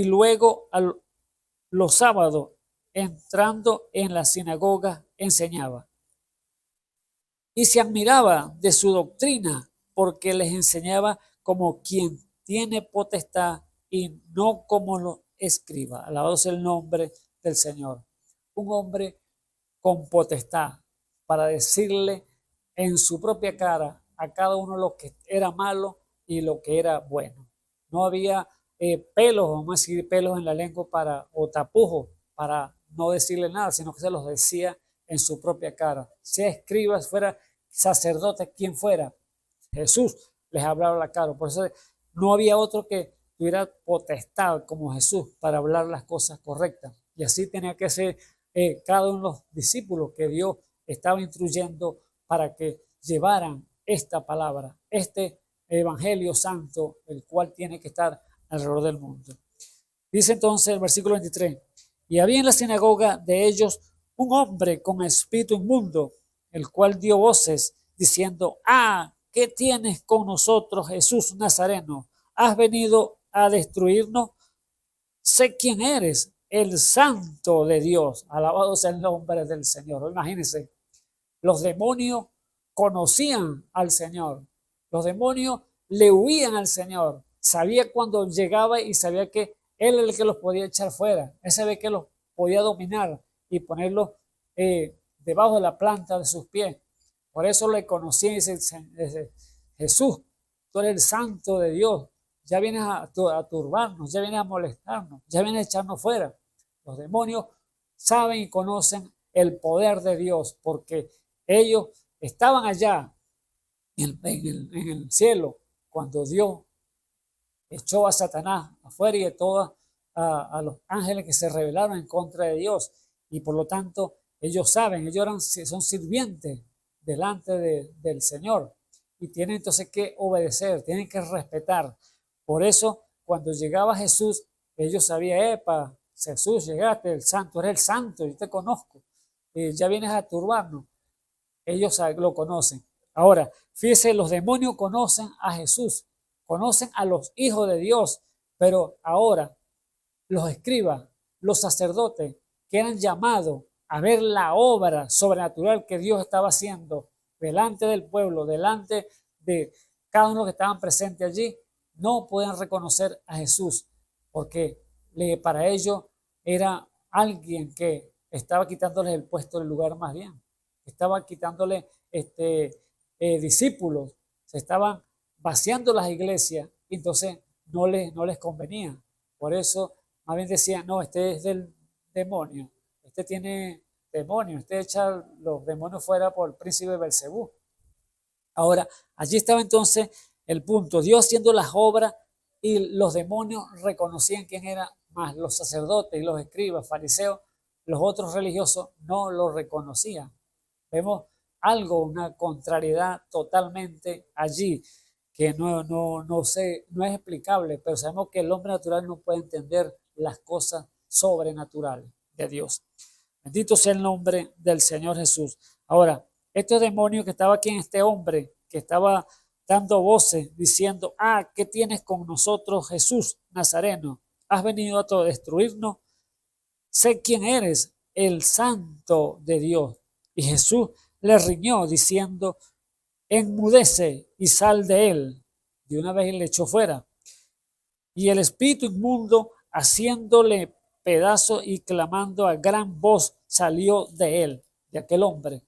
Speaker 5: luego los sábados, entrando en la sinagoga, enseñaba. Y se admiraba de su doctrina, porque les enseñaba como quien tiene potestad y no como los escribas. Alabado sea el nombre del Señor. Un hombre con potestad para decirle en su propia cara a cada uno lo que era malo y lo que era bueno. No había pelos, vamos a decir, pelos en la lengua o tapujos para no decirle nada, sino que se los decía en su propia cara. Sea escriba, fuera sacerdote, quien fuera, Jesús les hablaba la cara. Por eso no había otro que tuviera potestad como Jesús para hablar las cosas correctas. Y así tenía que ser cada uno de los discípulos que Dios estaba instruyendo para que llevaran esta palabra, este evangelio santo, el cual tiene que estar alrededor del mundo. Dice entonces el versículo 23, y había en la sinagoga de ellos un hombre con espíritu inmundo, el cual dio voces diciendo, ¿qué tienes con nosotros, Jesús Nazareno? ¿Has venido a destruirnos? Sé quién eres, el Santo de Dios. Alabado sea el nombre del Señor. Imagínense, los demonios conocían al Señor. Los demonios le huían al Señor. Sabía cuando llegaba y sabía que Él era el que los podía echar fuera. Él sabía que los podía dominar y ponerlos debajo de la planta de sus pies. Por eso le conocían y dice, Jesús, tú eres el Santo de Dios. Ya vienes a turbarnos, ya vienes a molestarnos, ya vienes a echarnos fuera. Los demonios saben y conocen el poder de Dios porque ellos estaban allá en el cielo cuando Dios echó a Satanás afuera y a todos a los ángeles que se rebelaron en contra de Dios. Y por lo tanto, ellos saben, son sirvientes delante del Señor y tienen entonces que obedecer, tienen que respetar. Por eso, cuando llegaba Jesús, ellos sabían, Jesús, llegaste, el santo, eres el santo, yo te conozco, ya vienes a turbarnos. Ellos lo conocen. Ahora, fíjense, los demonios conocen a Jesús, conocen a los hijos de Dios, pero ahora los escribas, los sacerdotes, que eran llamados a ver la obra sobrenatural que Dios estaba haciendo delante del pueblo, delante de cada uno que estaban presentes allí, no podían reconocer a Jesús, porque para ellos era alguien que estaba quitándoles el puesto del lugar más bien, estaba quitándoles discípulos, se estaban vaciando las iglesias, y entonces no les convenía. Por eso más bien decían, no, este es del demonio, este tiene demonio, este echa los demonios fuera por el príncipe Belcebú. Ahora, allí estaba entonces el punto, Dios haciendo las obras y los demonios reconocían quién era, más los sacerdotes y los escribas, fariseos, los otros religiosos no lo reconocían. Vemos algo, una contrariedad totalmente allí que no es explicable, pero sabemos que el hombre natural no puede entender las cosas sobrenaturales de Dios. Bendito sea el nombre del Señor Jesús. Ahora, este demonio que estaba aquí en este hombre, que estaba dando voces diciendo, ¿qué tienes con nosotros, Jesús Nazareno? ¿Has venido a destruirnos? Sé quién eres, el Santo de Dios. Y Jesús le riñó diciendo, enmudece y sal de él. De una vez le echó fuera. Y el espíritu inmundo, haciéndole pedazo y clamando a gran voz, salió de él, de aquel hombre.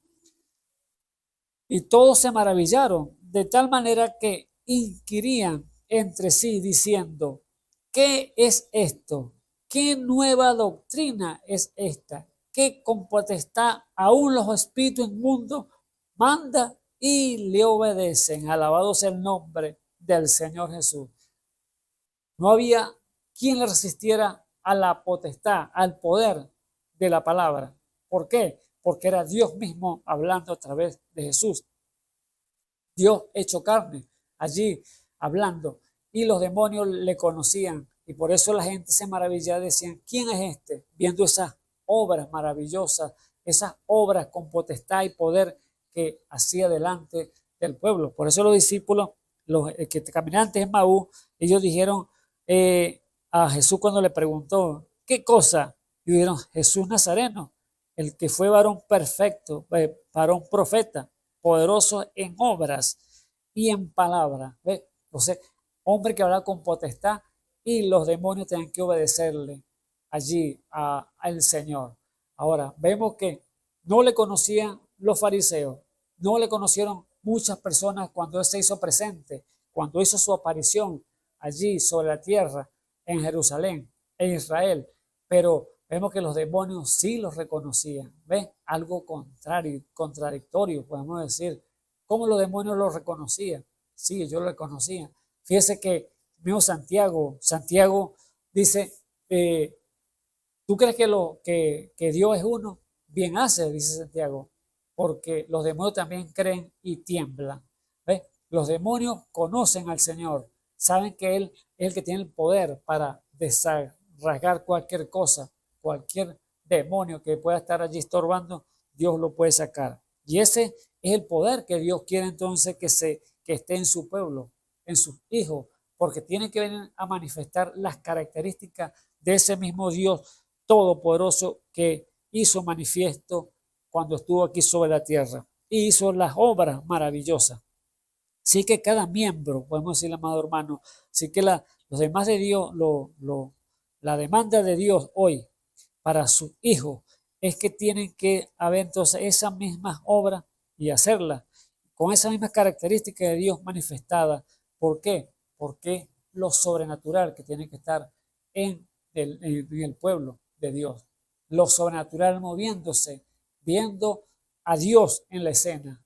Speaker 5: Y todos se maravillaron, de tal manera que inquirían entre sí, diciendo, ¿qué es esto? ¿Qué nueva doctrina es esta? ¿Qué con potestad aún los espíritus inmundos manda y le obedecen? Alabado sea el nombre del Señor Jesús. No había quien le resistiera a la potestad, al poder de la palabra. ¿Por qué? Porque era Dios mismo hablando a través de Jesús. Dios hecho carne, allí hablando. Y los demonios le conocían. Y por eso la gente se maravillaba, decían, ¿quién es este? Viendo esas obras maravillosas, esas obras con potestad y poder que hacía delante del pueblo. Por eso los discípulos, los que caminantes en Maús, ellos dijeron a Jesús cuando le preguntó, ¿qué cosa? Y dijeron, Jesús Nazareno, el que fue varón perfecto, varón profeta, poderoso en obras y en palabras. Entonces, hombre que hablaba con potestad y los demonios tenían que obedecerle allí al Señor. Ahora, vemos que no le conocían los fariseos, no le conocieron muchas personas cuando él se hizo presente, cuando hizo su aparición allí sobre la tierra en Jerusalén, en Israel, pero vemos que los demonios sí los reconocían. ¿Ves? Algo contradictorio, podemos decir. ¿Cómo los demonios los reconocían? Sí, ellos lo reconocían. Fíjese que mismo Santiago dice, ¿tú crees que Dios es uno? Bien hace, dice Santiago, porque los demonios también creen y tiemblan. ¿Ves? Los demonios conocen al Señor, saben que Él es el que tiene el poder para rasgar cualquier cosa, cualquier demonio que pueda estar allí estorbando, Dios lo puede sacar. Y ese es el poder que Dios quiere entonces que esté en su pueblo, en sus hijos, porque tiene que venir a manifestar las características de ese mismo Dios todopoderoso que hizo manifiesto cuando estuvo aquí sobre la tierra y hizo las obras maravillosas. Así que cada miembro, podemos decir, amado hermano, así que los demás de Dios, la demanda de Dios hoy para sus hijos es que tienen que haber entonces esas mismas obras y hacerlas con esas mismas características de Dios manifestadas. ¿Por qué? Porque lo sobrenatural que tiene que estar en el pueblo de Dios. Lo sobrenatural moviéndose, viendo a Dios en la escena.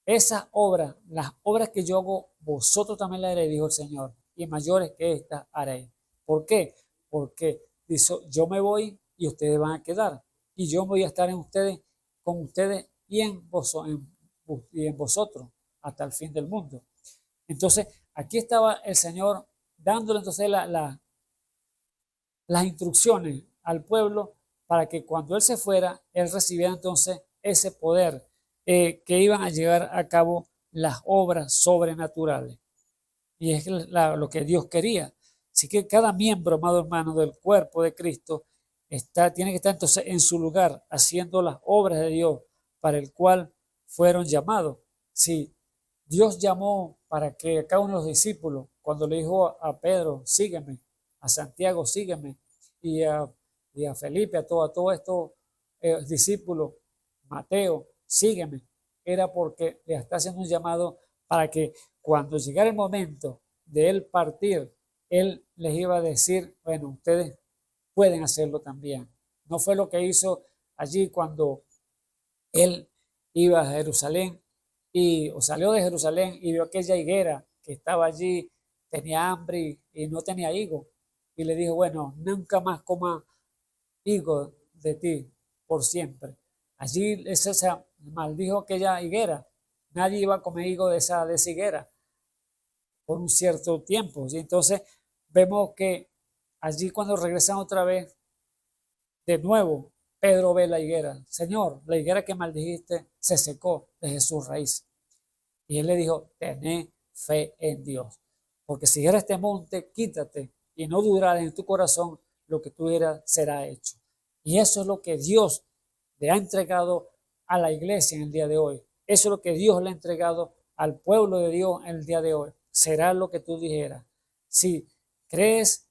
Speaker 5: Esas obras, las obras que yo hago, vosotros también las haréis, dijo el Señor, y mayores que estas haréis. ¿Por qué? Porque dice, yo me voy y ustedes van a quedar, y yo voy a estar con ustedes y en vosotros hasta el fin del mundo. Entonces, aquí estaba el Señor dándole entonces las instrucciones al pueblo para que cuando Él se fuera, Él recibiera entonces ese poder que iban a llevar a cabo las obras sobrenaturales. Y es lo que Dios quería. Así que cada miembro, amado hermano, del cuerpo de Cristo tiene que estar entonces en su lugar, haciendo las obras de Dios para el cual fueron llamados. Si Dios llamó para que cada uno de los discípulos, cuando le dijo a Pedro, sígueme, a Santiago, sígueme, y a Felipe, a todos estos discípulos, Mateo, sígueme, era porque le está haciendo un llamado para que cuando llegara el momento de él partir, él les iba a decir, bueno, ustedes pueden hacerlo también. No fue lo que hizo allí cuando él iba a Jerusalén o salió de Jerusalén y vio aquella higuera que estaba allí, tenía hambre y no tenía higo. Y le dijo, bueno, nunca más coma higo de ti por siempre. Allí se maldijo aquella higuera. Nadie iba a comer higo de esa higuera por un cierto tiempo. Y entonces vemos que allí cuando regresan otra vez, de nuevo, Pedro ve la higuera. Señor, la higuera que maldijiste se secó desde su raíz. Y él le dijo, tené fe en Dios. Porque si eres este monte, quítate y no dudarás en tu corazón, lo que tú eras será hecho. Y eso es lo que Dios le ha entregado a la iglesia en el día de hoy. Eso es lo que Dios le ha entregado al pueblo de Dios en el día de hoy. Será lo que tú dijeras. Si crees,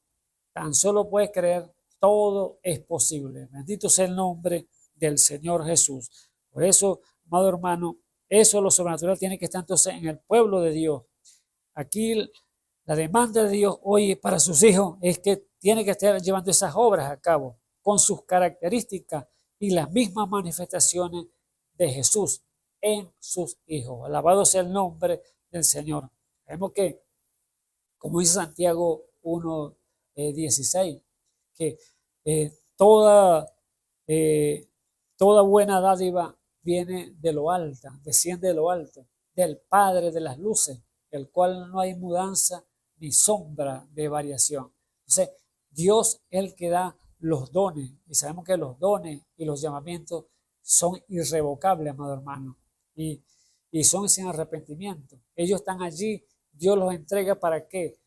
Speaker 5: tan solo puedes creer, todo es posible. Bendito sea el nombre del Señor Jesús. Por eso, amado hermano, eso lo sobrenatural tiene que estar entonces en el pueblo de Dios. Aquí la demanda de Dios hoy para sus hijos es que tiene que estar llevando esas obras a cabo con sus características y las mismas manifestaciones de Jesús en sus hijos. Alabado sea el nombre del Señor. Vemos que, como dice Santiago 1:16, que toda buena dádiva viene de lo alto, desciende de lo alto, del Padre de las luces, del cual no hay mudanza ni sombra de variación. Entonces, Dios es el que da los dones, y sabemos que los dones y los llamamientos son irrevocables, amado hermano, y son sin arrepentimiento. Ellos están allí, Dios los entrega ¿para qué?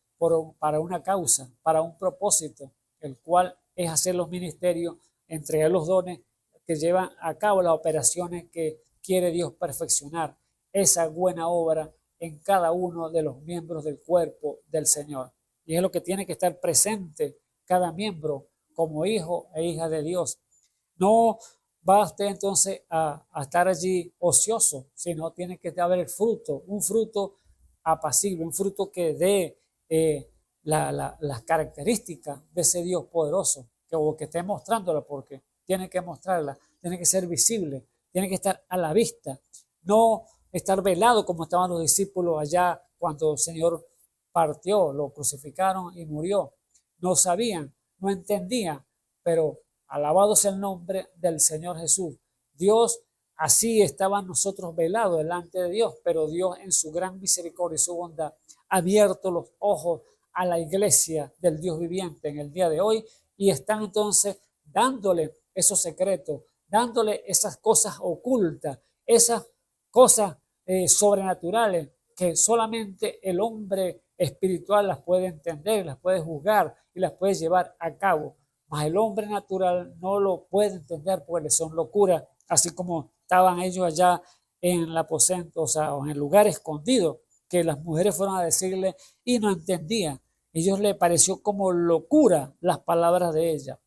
Speaker 5: Para una causa, para un propósito, el cual es hacer los ministerios, entregar los dones que llevan a cabo las operaciones que quiere Dios perfeccionar, esa buena obra en cada uno de los miembros del cuerpo del Señor. Y es lo que tiene que estar presente cada miembro como hijo e hija de Dios. No va usted entonces a estar allí ocioso, sino tiene que haber el fruto, un fruto apacible, un fruto que dé las características de ese Dios poderoso, que esté mostrándola, porque tiene que mostrarla, tiene que ser visible, tiene que estar a la vista, no estar velado como estaban los discípulos allá cuando el Señor partió, lo crucificaron y murió. No sabían, no entendían, pero alabado sea el nombre del Señor Jesús. Dios, así estaban nosotros velados delante de Dios, pero Dios en su gran misericordia y su bondad ha abierto los ojos a la iglesia del Dios viviente en el día de hoy y están entonces dándole esos secretos, dándole esas cosas ocultas, esas cosas sobrenaturales que solamente el hombre espiritual las puede entender, las puede juzgar y las puede llevar a cabo. Mas el hombre natural no lo puede entender porque son locuras, así como estaban ellos allá en el aposento, o sea, en el lugar escondido, que las mujeres fueron a decirle y no entendían. A ellos les pareció como locura las palabras de ella.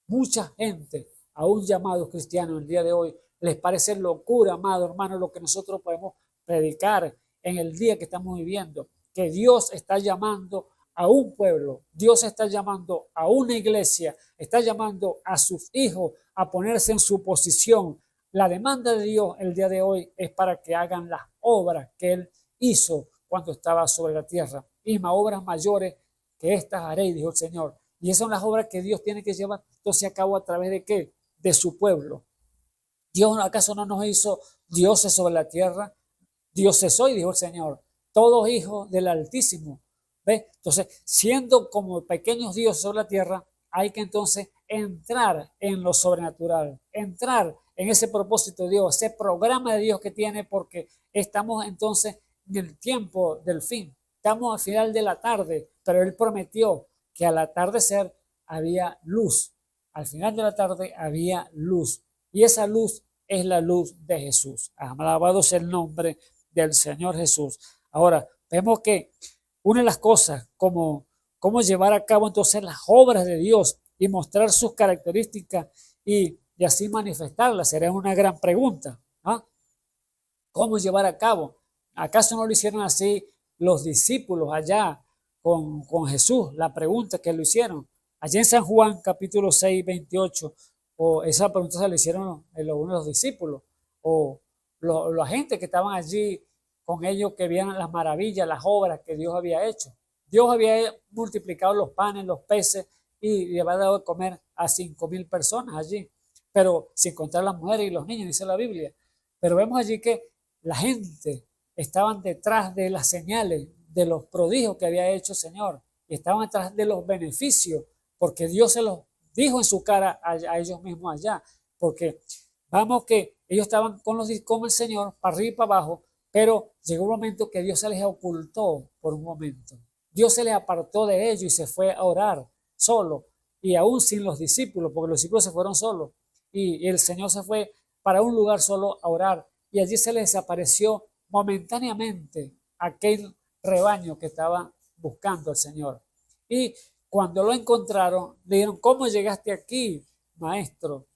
Speaker 5: Mucha gente, aún llamados cristianos el día de hoy, les parece locura, amado hermano, lo que nosotros podemos predicar en el día que estamos viviendo, que Dios está llamando a un pueblo, Dios está llamando a una iglesia, está llamando a sus hijos a ponerse en su posición. La demanda de Dios el día de hoy es para que hagan las obras que Él hizo cuando estaba sobre la tierra. Y más obras mayores que estas haré, dijo el Señor. Y esas son las obras que Dios tiene que llevar entonces a cabo a través de ¿qué? De su pueblo. Dios acaso no nos hizo dioses sobre la tierra. Dioses soy, dijo el Señor. Todos hijos del Altísimo. ¿Ve? Entonces, siendo como pequeños dioses sobre la tierra, hay que entonces entrar en lo sobrenatural, entrar en ese propósito de Dios, ese programa de Dios que tiene, porque estamos entonces en el tiempo del fin. Estamos al final de la tarde, pero Él prometió que al atardecer había luz. Al final de la tarde había luz. Y esa luz es la luz de Jesús. Alabado sea el nombre del Señor Jesús. Ahora, vemos que una de las cosas, como cómo llevar a cabo entonces las obras de Dios y mostrar sus características y así manifestarlas, será una gran pregunta. ¿Ah? ¿Cómo llevar a cabo? ¿Acaso no lo hicieron así los discípulos allá con Jesús? La pregunta que lo hicieron. Allá en San Juan capítulo 6, 28, o esa pregunta se le hicieron uno de los discípulos, o la gente que estaban allí con ellos, que vieron las maravillas, las obras que Dios había hecho. Dios había multiplicado los panes, los peces, y le había dado de comer a 5,000 personas allí, pero sin contar las mujeres y los niños, dice la Biblia. Pero vemos allí que la gente estaban detrás de las señales, de los prodigios que había hecho el Señor, y estaban detrás de los beneficios, porque Dios se los dijo en su cara a ellos mismos allá, porque vamos que ellos estaban con el Señor para arriba y para abajo, pero llegó un momento que Dios se les ocultó por un momento. Dios se les apartó de ellos y se fue a orar solo, y aún sin los discípulos, porque los discípulos se fueron solos, y el Señor se fue para un lugar solo a orar, y allí se les desapareció momentáneamente aquel rebaño que estaba buscando al Señor. Y cuando lo encontraron, le dijeron: ¿cómo llegaste aquí, maestro?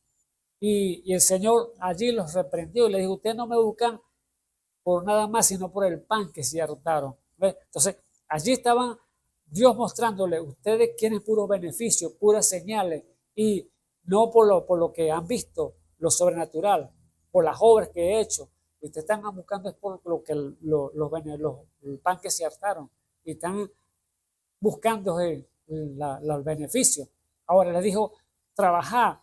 Speaker 5: Y el Señor allí los reprendió y le dijo: ustedes no me buscan por nada más, sino por el pan que se hartaron. ¿Ves? Entonces, allí estaban Dios mostrándole: ustedes quieren puro beneficio, puras señales, y no por lo que han visto, lo sobrenatural, por las obras que he hecho. Ustedes están buscando es por lo que el pan que se hartaron, y están buscando los beneficios. Ahora les dijo: trabajad,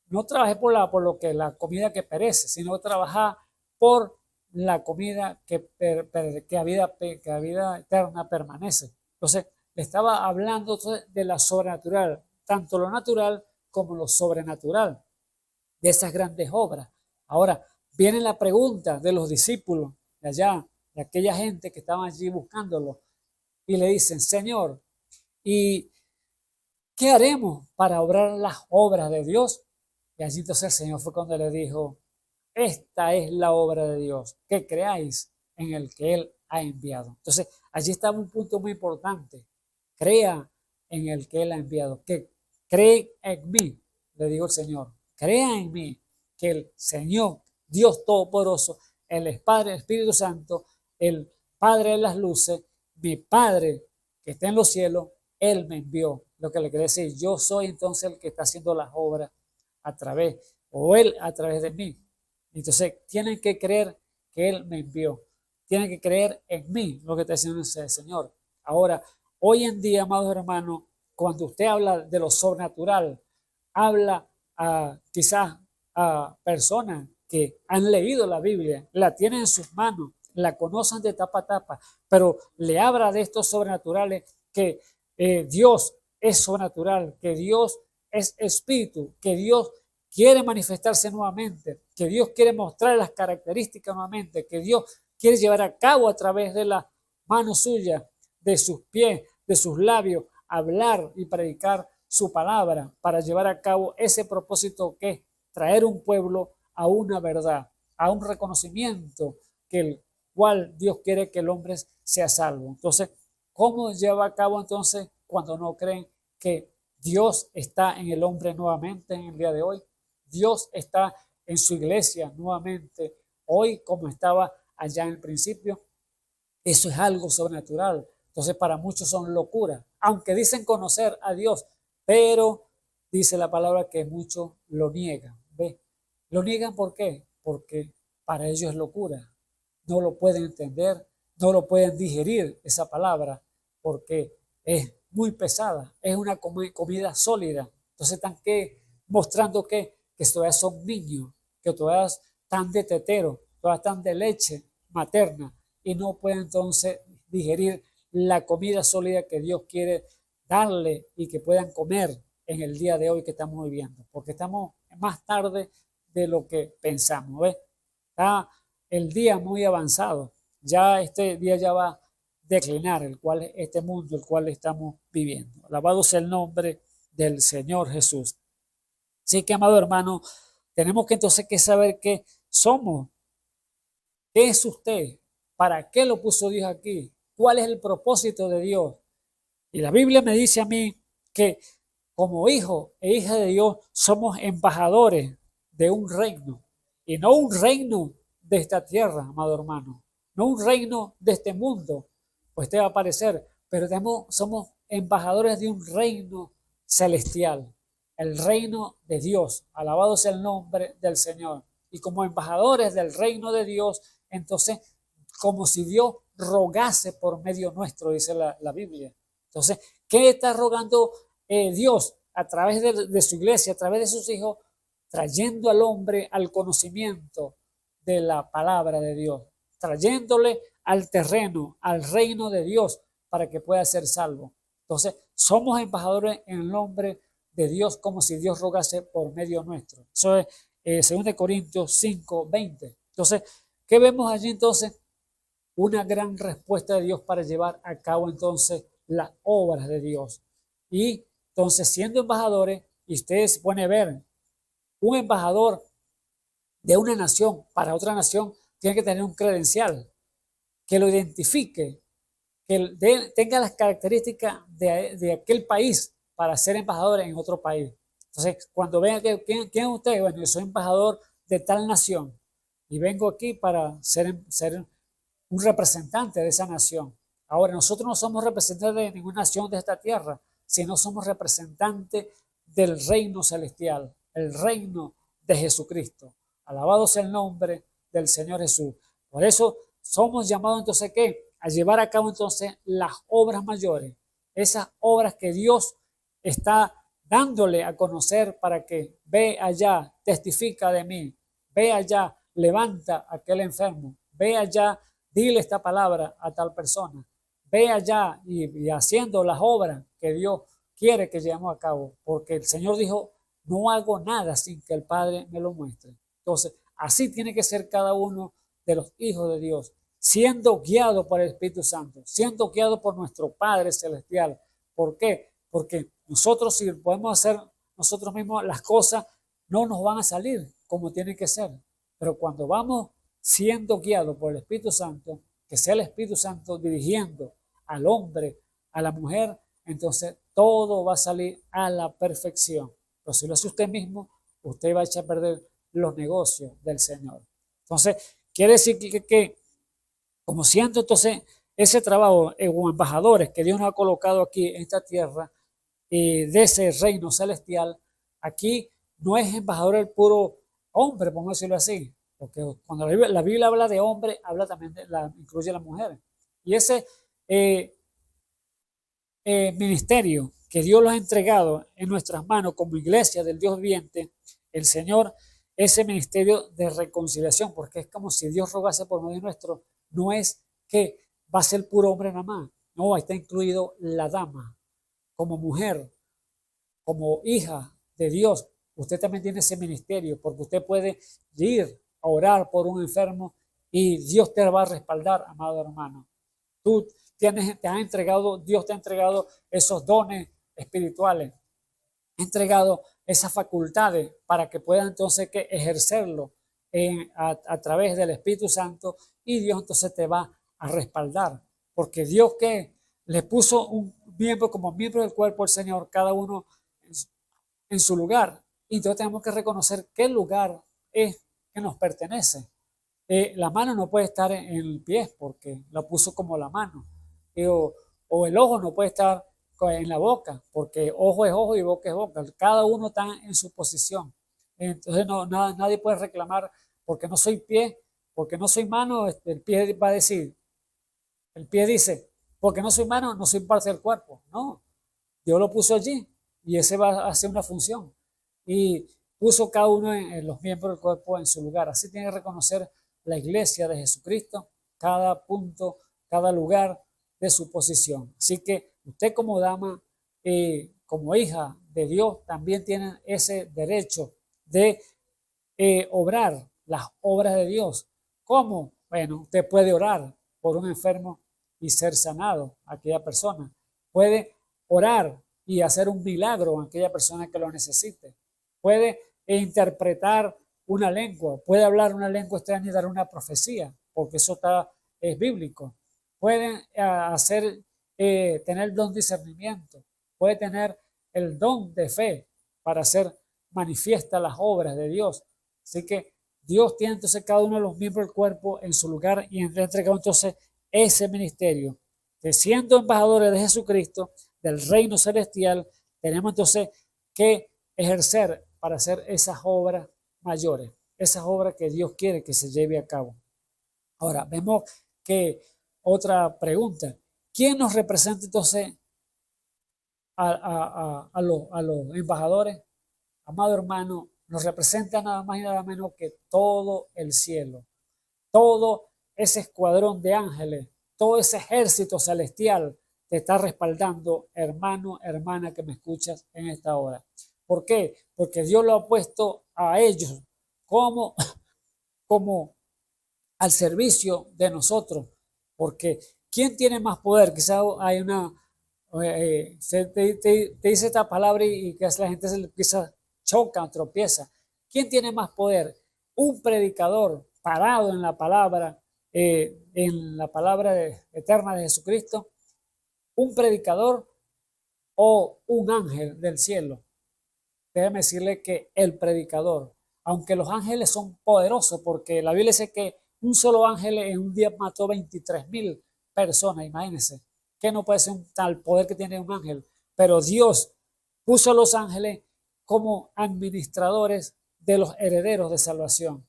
Speaker 5: no trabajé por lo que la comida que perece, sino trabajad por la comida que a vida eterna permanece. Entonces, le estaba hablando de la sobrenatural, tanto lo natural como lo sobrenatural, de esas grandes obras. Ahora, viene la pregunta de los discípulos de allá, de aquella gente que estaban allí buscándolo, y le dicen: Señor, ¿y qué haremos para obrar las obras de Dios? Y allí entonces el Señor fue cuando le dijo: esta es la obra de Dios, que creáis en el que Él ha enviado. Entonces, allí estaba un punto muy importante: crea en el que Él ha enviado, que cree en mí, le digo el Señor, crea en mí, que el Señor, Dios Todopoderoso, el Padre, el Espíritu Santo, el Padre de las luces, mi Padre que está en los cielos, Él me envió. Lo que le quiere decir: yo soy entonces el que está haciendo las obras a través, o Él a través de mí. Entonces tienen que creer que Él me envió. Tienen que creer en mí, lo que está diciendo el Señor. Ahora, hoy en día, amados hermanos, cuando usted habla de lo sobrenatural, habla quizás a personas que han leído la Biblia, la tienen en sus manos, la conocen de tapa a tapa, pero le habla de estos sobrenaturales, que Dios es sobrenatural, que Dios es espíritu, que Dios quiere manifestarse nuevamente, que Dios quiere mostrar las características nuevamente, que Dios quiere llevar a cabo a través de las manos suyas, de sus pies, de sus labios, hablar y predicar su palabra para llevar a cabo ese propósito, que es traer un pueblo a una verdad, a un reconocimiento que el cual Dios quiere que el hombre sea salvo. Entonces, ¿cómo lleva a cabo entonces cuando no creen que Dios está en el hombre nuevamente en el día de hoy? Dios está en su iglesia nuevamente hoy, como estaba allá en el principio. Eso es algo sobrenatural. Entonces, para muchos son locuras, aunque dicen conocer a Dios, pero dice la palabra que muchos lo niegan. ¿Ve? ¿Lo niegan por qué? Porque para ellos es locura. No lo pueden entender, no lo pueden digerir esa palabra, porque es muy pesada, es una comida sólida. Entonces están mostrando que todavía son niños, que todavía están de tetero, todavía están de leche materna, y no pueden entonces digerir la comida sólida que Dios quiere darle y que puedan comer en el día de hoy que estamos viviendo, porque estamos más tarde de lo que pensamos. ¿Ves? Está el día muy avanzado, ya este día ya va declinar, el cual es este mundo, el cual estamos viviendo. Alabado sea el nombre del Señor Jesús. Así que, amado hermano, tenemos que entonces que saber qué somos, qué es usted, para qué lo puso Dios aquí, cuál es el propósito de Dios. Y la Biblia me dice a mí que como hijo e hija de Dios somos embajadores de un reino, y no un reino de esta tierra, amado hermano, no un reino de este mundo, pues te va a parecer, pero somos embajadores de un reino celestial, el reino de Dios. Alabado sea el nombre del Señor. Y como embajadores del reino de Dios, entonces, como si Dios rogase por medio nuestro, dice la Biblia. Entonces, ¿qué está rogando Dios a través de su iglesia, a través de sus hijos? Trayendo al hombre al conocimiento de la palabra de Dios, trayéndole al terreno, al reino de Dios, para que pueda ser salvo. Entonces, somos embajadores en el nombre de Dios, como si Dios rogase por medio nuestro. Eso es 2 Corintios 5, 20. Entonces, ¿qué vemos allí entonces? Una gran respuesta de Dios para llevar a cabo entonces las obras de Dios. Y entonces, siendo embajadores, y ustedes pueden ver, un embajador de una nación para otra nación tiene que tener un credencial que lo identifique, que tenga las características de aquel país para ser embajador en otro país. Entonces, cuando vean que ¿quién es usted? Bueno, yo soy embajador de tal nación y vengo aquí para ser un representante de esa nación. Ahora, nosotros no somos representantes de ninguna nación de esta tierra, sino somos representantes del reino celestial, el reino de Jesucristo. Alabado sea el nombre del Señor Jesús. Por eso somos llamados entonces ¿qué? A llevar a cabo entonces las obras mayores, esas obras que Dios está dándole a conocer para que ve allá, testifica de mí, ve allá, levanta a aquel enfermo, ve allá, dile esta palabra a tal persona, ve allá y haciendo las obras que Dios quiere que llevemos a cabo, porque el Señor dijo, no hago nada sin que el Padre me lo muestre. Entonces, así tiene que ser cada uno de los hijos de Dios, siendo guiado por el Espíritu Santo, siendo guiado por nuestro Padre Celestial. ¿Por qué? Porque nosotros, si podemos hacer nosotros mismos las cosas, no nos van a salir como tienen que ser. Pero cuando vamos siendo guiados por el Espíritu Santo, que sea el Espíritu Santo dirigiendo al hombre, a la mujer, entonces todo va a salir a la perfección. Pero si lo hace usted mismo, usted va a echar a perder los negocios del Señor. Entonces, quiere decir que como siendo entonces ese trabajo como embajadores que Dios nos ha colocado aquí en esta tierra, de ese reino celestial, aquí no es embajador el puro hombre, vamos a decirlo así, porque cuando la Biblia habla de hombre, habla también incluye a la mujer. Y ese ministerio que Dios los ha entregado en nuestras manos como iglesia del Dios viviente, el Señor, ese ministerio de reconciliación, porque es como si Dios rogase por medio nuestro, no es que va a ser puro hombre nada más, no, está incluido la dama, como mujer, como hija de Dios, usted también tiene ese ministerio, porque usted puede ir a orar por un enfermo y Dios te va a respaldar, amado hermano. Tú Dios te ha entregado esos dones espirituales, ha entregado esas facultades para que puedas entonces ejercerlo a través del Espíritu Santo, y Dios entonces te va a respaldar, porque Dios que le puso un miembro como miembro del cuerpo del Señor, cada uno en su lugar, y entonces tenemos que reconocer qué lugar es que nos pertenece. La mano no puede estar en el pie porque la puso como la mano, o el ojo no puede estar en la boca porque ojo es ojo y boca es boca, cada uno está en su posición. Entonces nadie puede reclamar porque no soy pie, porque no soy mano. El pie va a decir, el pie dice, porque no soy mano, no soy parte del cuerpo. No, Dios lo puso allí y ese va a hacer una función, y puso cada uno en los miembros del cuerpo en su lugar. Así tiene que reconocer la iglesia de Jesucristo cada punto, cada lugar de su posición. Así que usted como dama, como hija de Dios, también tiene ese derecho de obrar las obras de Dios. ¿Cómo? Bueno, usted puede orar por un enfermo y ser sanado a aquella persona. Puede orar y hacer un milagro a aquella persona que lo necesite. Puede interpretar una lengua, puede hablar una lengua extraña y dar una profecía, porque eso es bíblico. Puede tener el don de discernimiento, puede tener el don de fe para hacer manifiesta las obras de Dios. Así que Dios tiene entonces cada uno de los miembros del cuerpo en su lugar y ha entregado entonces ese ministerio. Que siendo embajadores de Jesucristo, del reino celestial, tenemos entonces que ejercer para hacer esas obras mayores, esas obras que Dios quiere que se lleve a cabo. Ahora, vemos que otra pregunta, ¿quién nos representa entonces a los embajadores? Amado hermano, nos representa nada más y nada menos que todo el cielo, todo ese escuadrón de ángeles, todo ese ejército celestial te está respaldando, hermano, hermana que me escuchas en esta hora. ¿Por qué? Porque Dios lo ha puesto a ellos como al servicio de nosotros. Porque ¿quién tiene más poder? Quizás hay una... te dice esta palabra y que la gente quizás choca, tropieza. ¿Quién tiene más poder? Un predicador parado en la palabra eterna de Jesucristo, un predicador o un ángel del cielo. Déjeme decirle que el predicador, aunque los ángeles son poderosos, porque la Biblia dice que un solo ángel en un día mató 23,000 personas, imagínense, que no puede ser un tal poder que tiene un ángel, pero Dios puso a los ángeles como administradores de los herederos de salvación.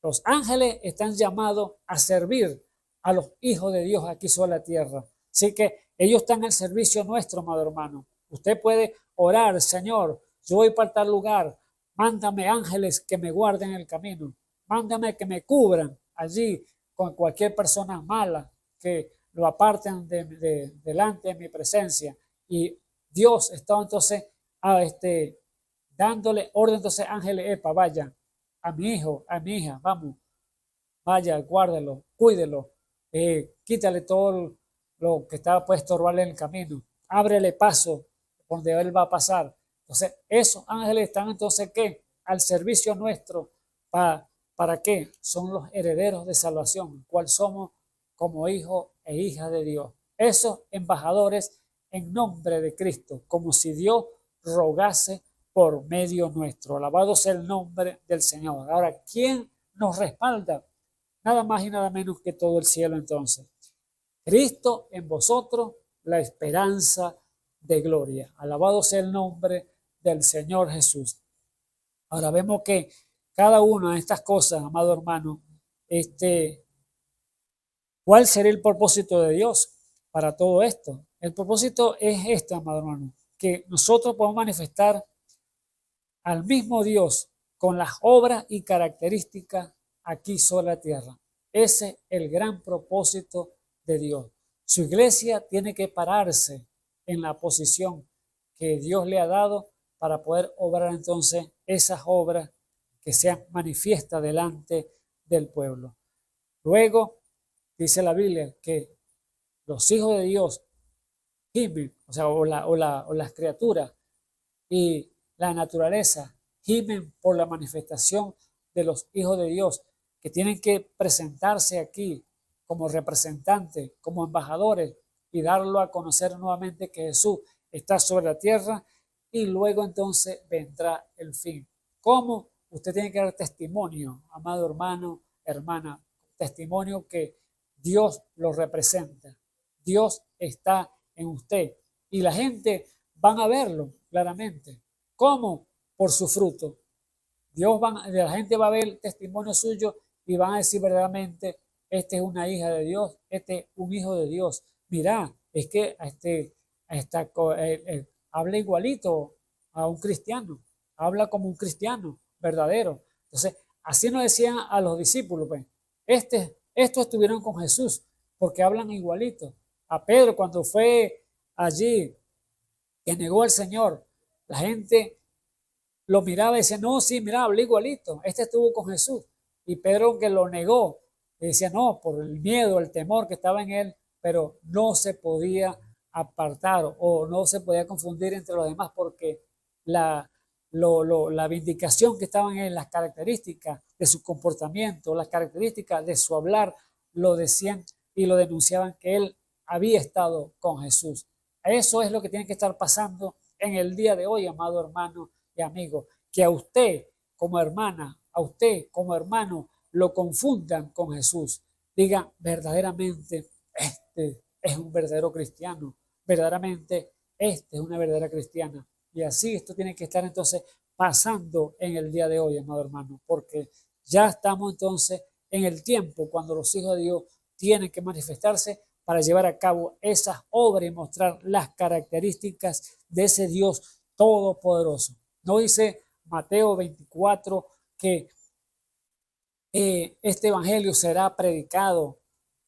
Speaker 5: Los ángeles están llamados a servir a los hijos de Dios aquí sobre la tierra. Así que ellos están al servicio nuestro, amado hermano. Usted puede orar, Señor, yo voy para tal lugar, mándame ángeles que me guarden el camino, mándame que me cubran allí con cualquier persona mala, que lo aparten delante de mi presencia. Y Dios estaba entonces dándole orden, entonces ángeles, vaya, a mi hijo, a mi hija, vamos, vaya, guárdelo, cuídelo, quítale todo lo que estaba puesto a estorbarle en el camino, ábrele paso donde él va a pasar. Entonces, esos ángeles están entonces, ¿qué? Al servicio nuestro. ¿Para qué? Son los herederos de salvación, cual somos como hijos e hijas de Dios. Esos embajadores en nombre de Cristo, como si Dios rogase por medio nuestro. Alabado sea el nombre del Señor. Ahora, ¿quién nos respalda? Nada más y nada menos que todo el cielo entonces. Cristo en vosotros, la esperanza de gloria. Alabado sea el nombre del Señor Jesús. Ahora vemos que cada una de estas cosas, amado hermano, ¿cuál sería el propósito de Dios para todo esto? El propósito es este, amado hermano, que nosotros podamos manifestar al mismo Dios con las obras y características aquí sobre la tierra. Ese es el gran propósito de Dios. Su iglesia tiene que pararse en la posición que Dios le ha dado para poder obrar entonces esas obras que sean manifiestas delante del pueblo. Luego, dice la Biblia que los hijos de Dios gimen, o las criaturas y la naturaleza gimen por la manifestación de los hijos de Dios, que tienen que presentarse aquí como representantes, como embajadores, y darlo a conocer nuevamente que Jesús está sobre la tierra, y luego entonces vendrá el fin. ¿Cómo? Usted tiene que dar testimonio, amado hermano, hermana, testimonio que Dios lo representa. Dios está en usted y la gente van a verlo claramente. ¿Cómo? Por su fruto. La gente va a ver el testimonio suyo y van a decir verdaderamente, este es una hija de Dios, este es un hijo de Dios. Mirá, es que habla igualito a un cristiano, habla como un cristiano verdadero. Entonces, así nos decían a los discípulos, pues, estos estuvieron con Jesús porque hablan igualito. A Pedro, cuando fue allí, que negó al Señor, la gente lo miraba y decía, no, sí, mira, habla igualito, este estuvo con Jesús. Y Pedro, que lo negó, decía, no, por el miedo, el temor que estaba en él, pero no se podía apartar o no se podía confundir entre los demás porque la, la vindicación que estaban en las características de su comportamiento, las características de su hablar, lo decían y lo denunciaban que él había estado con Jesús. Eso es lo que tiene que estar pasando en el día de hoy, amado hermano y amigo, que a usted como hermana, a usted como hermano, lo confundan con Jesús. Digan, verdaderamente, este es un verdadero cristiano, verdaderamente, este es una verdadera cristiana. Y así esto tiene que estar entonces pasando en el día de hoy, amado hermano, porque ya estamos entonces en el tiempo cuando los hijos de Dios tienen que manifestarse para llevar a cabo esas obras y mostrar las características de ese Dios todopoderoso. No dice Mateo 24 que este evangelio será predicado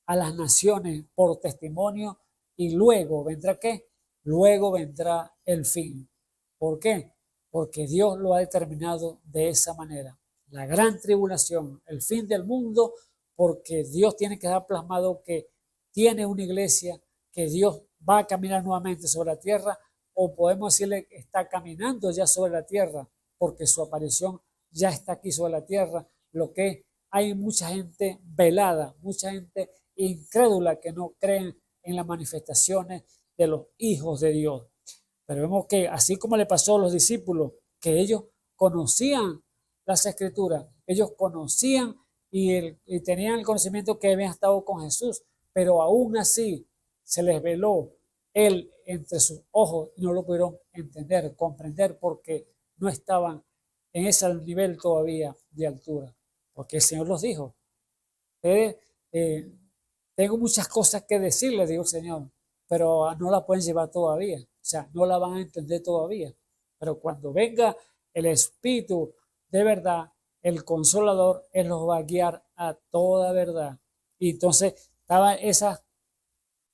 Speaker 5: a las naciones por testimonio y luego vendrá ¿qué? Luego vendrá el fin. ¿Por qué? Porque Dios lo ha determinado de esa manera. La gran tribulación, el fin del mundo, porque Dios tiene que dar plasmado que tiene una iglesia, que Dios va a caminar nuevamente sobre la tierra, o podemos decirle que está caminando ya sobre la tierra, porque su aparición ya está aquí sobre la tierra. Lo que hay mucha gente velada, mucha gente incrédula que no creen en las manifestaciones de los hijos de Dios. Pero vemos que así como le pasó a los discípulos, que ellos conocían las escrituras, ellos conocían y tenían el conocimiento que habían estado con Jesús, pero aún así se les veló él entre sus ojos y no lo pudieron entender, comprender, porque no estaban en ese nivel todavía de altura. Porque el Señor los dijo, tengo muchas cosas que decirles, dijo el Señor, pero no la pueden llevar todavía. O sea, no la van a entender todavía. Pero cuando venga el Espíritu de verdad, el Consolador, Él los va a guiar a toda verdad. Y entonces estaban esas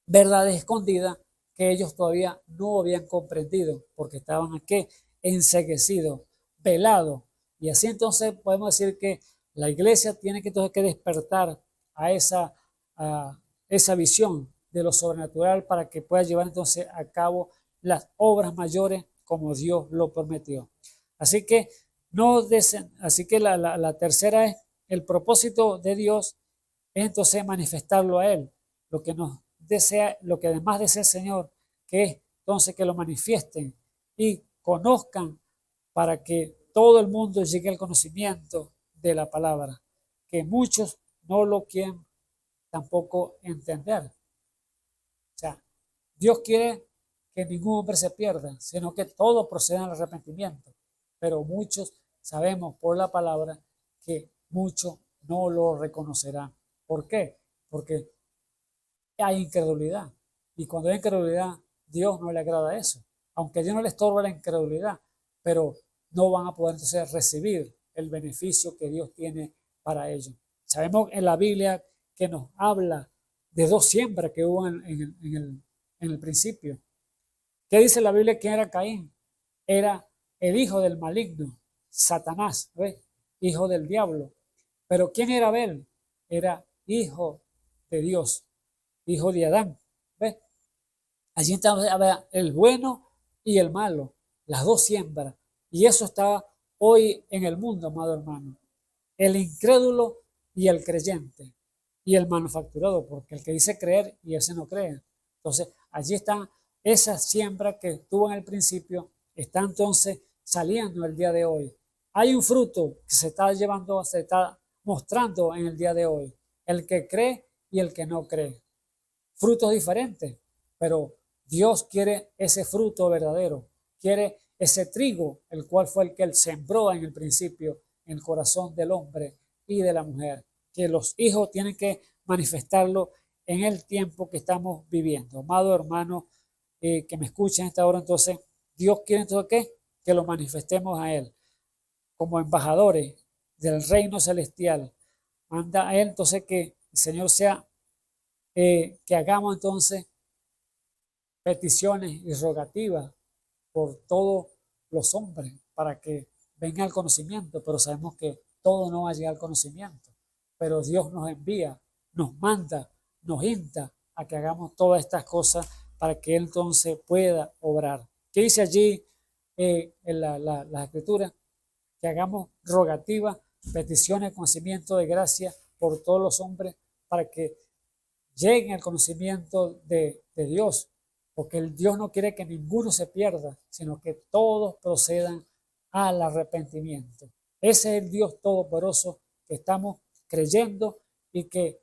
Speaker 5: verdades escondidas que ellos todavía no habían comprendido, porque estaban aquí enceguecidos, velados. Y así entonces podemos decir que la iglesia tiene que entonces que despertar a esa visión de lo sobrenatural para que pueda llevar entonces a cabo las obras mayores como Dios lo prometió. Así que la tercera es el propósito de Dios es entonces manifestarlo a Él, lo que nos desea, lo que además desea el Señor, que es entonces que lo manifiesten y conozcan para que todo el mundo llegue al conocimiento de la palabra, que muchos no lo quieren tampoco entender. O sea, Dios quiere que ningún hombre se pierda, sino que todos procedan al arrepentimiento. Pero muchos sabemos por la palabra que muchos no lo reconocerán. ¿Por qué? Porque hay incredulidad. Y cuando hay incredulidad, Dios no le agrada eso. Aunque a Dios no le estorba la incredulidad, pero no van a poder entonces recibir el beneficio que Dios tiene para ellos. Sabemos en la Biblia que nos habla de dos siembras que hubo en el principio. ¿Qué dice la Biblia? ¿Quién era Caín? Era el hijo del maligno, Satanás, ¿ves? Hijo del diablo. Pero ¿quién era Abel? Era hijo de Dios, hijo de Adán. ¿Ves? Allí estaba el bueno y el malo, las dos siembras. Y eso está hoy en el mundo, amado hermano. El incrédulo y el creyente. Y el manufacturado, porque el que dice creer y ese no cree. Entonces, allí están esas siembras que tuvo en el principio, están entonces saliendo el día de hoy. Hay un fruto que se está mostrando en el día de hoy. El que cree y el que no cree. Frutos diferentes, pero Dios quiere ese fruto verdadero. Quiere ese trigo, el cual fue el que él sembró en el principio en el corazón del hombre y de la mujer. Que los hijos tienen que manifestarlo en el tiempo que estamos viviendo. Amado hermano, que me escuchen a esta hora, entonces, Dios quiere entonces ¿qué? Que lo manifestemos a Él como embajadores del reino celestial. Manda a Él entonces que el Señor sea, que hagamos entonces peticiones y rogativas por todos los hombres para que venga el conocimiento, pero sabemos que todo no va a llegar al conocimiento. Pero Dios nos envía, nos manda, nos insta a que hagamos todas estas cosas para que Él entonces pueda obrar. ¿Qué dice allí en la Escritura? Que hagamos rogativas, peticiones, conocimiento de gracia por todos los hombres para que lleguen al conocimiento de Dios, porque el Dios no quiere que ninguno se pierda, sino que todos procedan al arrepentimiento. Ese es el Dios todopoderoso que estamos creyendo y que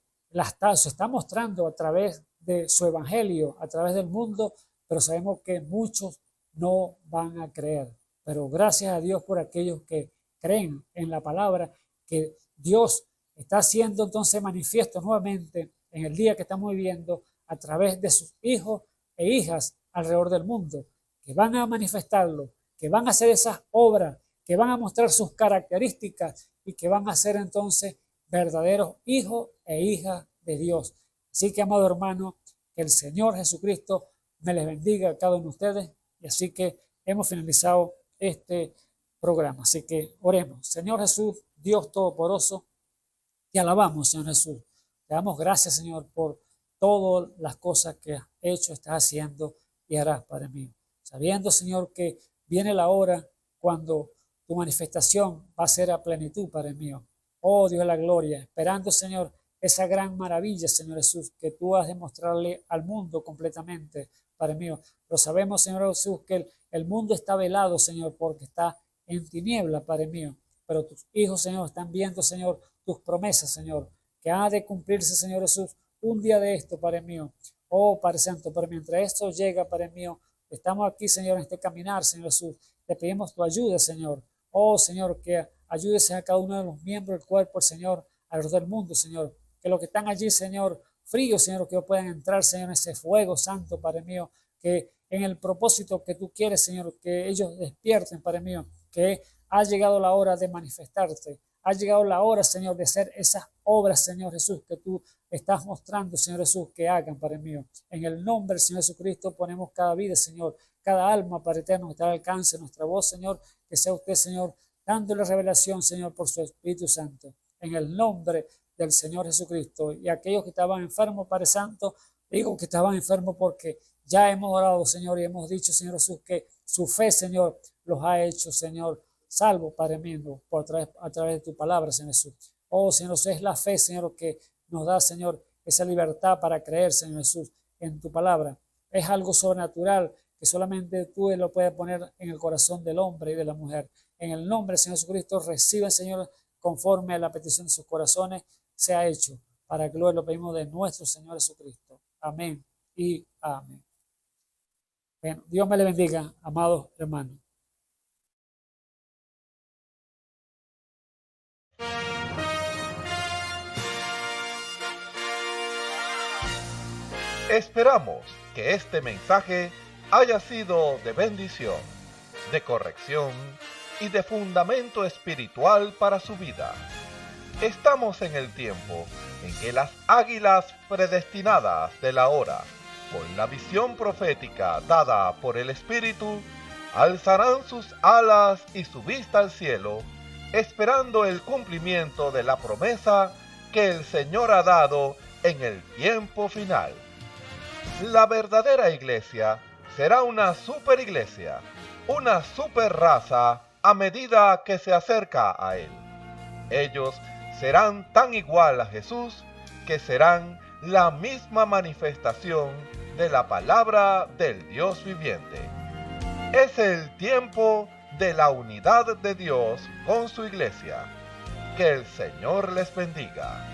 Speaker 5: se está mostrando a través de su evangelio, a través del mundo, pero sabemos que muchos no van a creer. Pero gracias a Dios por aquellos que creen en la palabra, que Dios está haciendo entonces manifiesto nuevamente en el día que estamos viviendo a través de sus hijos e hijas alrededor del mundo, que van a manifestarlo, que van a hacer esas obras, que van a mostrar sus características y que van a ser entonces verdaderos hijos e hijas de Dios. Así que, amado hermano, que el Señor Jesucristo me les bendiga a cada uno de ustedes. Y así que hemos finalizado este programa. Así que oremos. Señor Jesús, Dios Todopoderoso, te alabamos, Señor Jesús. Te damos gracias, Señor, por todas las cosas que has hecho, estás haciendo y harás, Padre mío. Sabiendo, Señor, que viene la hora cuando tu manifestación va a ser a plenitud, Padre mío. Oh, Dios de la gloria, esperando, Señor, esa gran maravilla, Señor Jesús, que tú has de mostrarle al mundo completamente, Padre mío. Pero sabemos, Señor Jesús, que el mundo está velado, Señor, porque está en tiniebla, Padre mío. Pero tus hijos, Señor, están viendo, Señor, tus promesas, Señor, que ha de cumplirse, Señor Jesús, un día de esto, Padre mío. Oh, Padre Santo, pero mientras esto llega, Padre mío, estamos aquí, Señor, en este caminar, Señor Jesús. Te pedimos tu ayuda, Señor. Oh, Señor, que ayudes a cada uno de los miembros del cuerpo, Señor, alrededor del mundo, Señor. Que los que están allí, Señor, fríos, Señor, que puedan entrar, Señor, en ese fuego santo, Padre mío, que en el propósito que tú quieres, Señor, que ellos despierten, Padre mío, que ha llegado la hora de manifestarte. Ha llegado la hora, Señor, de hacer esas obras, Señor Jesús, que tú estás mostrando, Señor Jesús, que hagan, Padre mío. En el nombre del Señor Jesucristo ponemos cada vida, Señor, cada alma, Padre eterno, que está al alcance de nuestra voz, Señor, que sea usted, Señor, dándole revelación, Señor, por su Espíritu Santo. En el nombre del Señor Jesucristo. Y aquellos que estaban enfermos, Padre Santo, digo que estaban enfermos porque ya hemos orado, Señor, y hemos dicho, Señor Jesús, que su fe, Señor, los ha hecho, Señor, salvo, Padre mío, a través de tu palabra, Señor Jesús. Oh, Señor Jesús, es la fe, Señor, que nos da, Señor, esa libertad para creer, Señor Jesús, en tu palabra. Es algo sobrenatural que solamente tú lo puedes poner en el corazón del hombre y de la mujer. En el nombre del Señor Jesucristo, recibe, Señor, conforme a la petición de sus corazones, sea hecho. Para gloria lo pedimos de nuestro Señor Jesucristo. Amén y amén. Bueno, Dios me le bendiga, amados hermanos.
Speaker 1: Esperamos que este mensaje haya sido de bendición, de corrección y de fundamento espiritual para su vida. Estamos en el tiempo en que las águilas predestinadas de la hora, con la visión profética dada por el Espíritu, alzarán sus alas y su vista al cielo, esperando el cumplimiento de la promesa que el Señor ha dado en el tiempo final. La verdadera iglesia será una superiglesia, una superraza a medida que se acerca a Él. Ellos serán tan igual a Jesús que serán la misma manifestación de la palabra del Dios viviente. Es el tiempo de la unidad de Dios con su iglesia. Que el Señor les bendiga.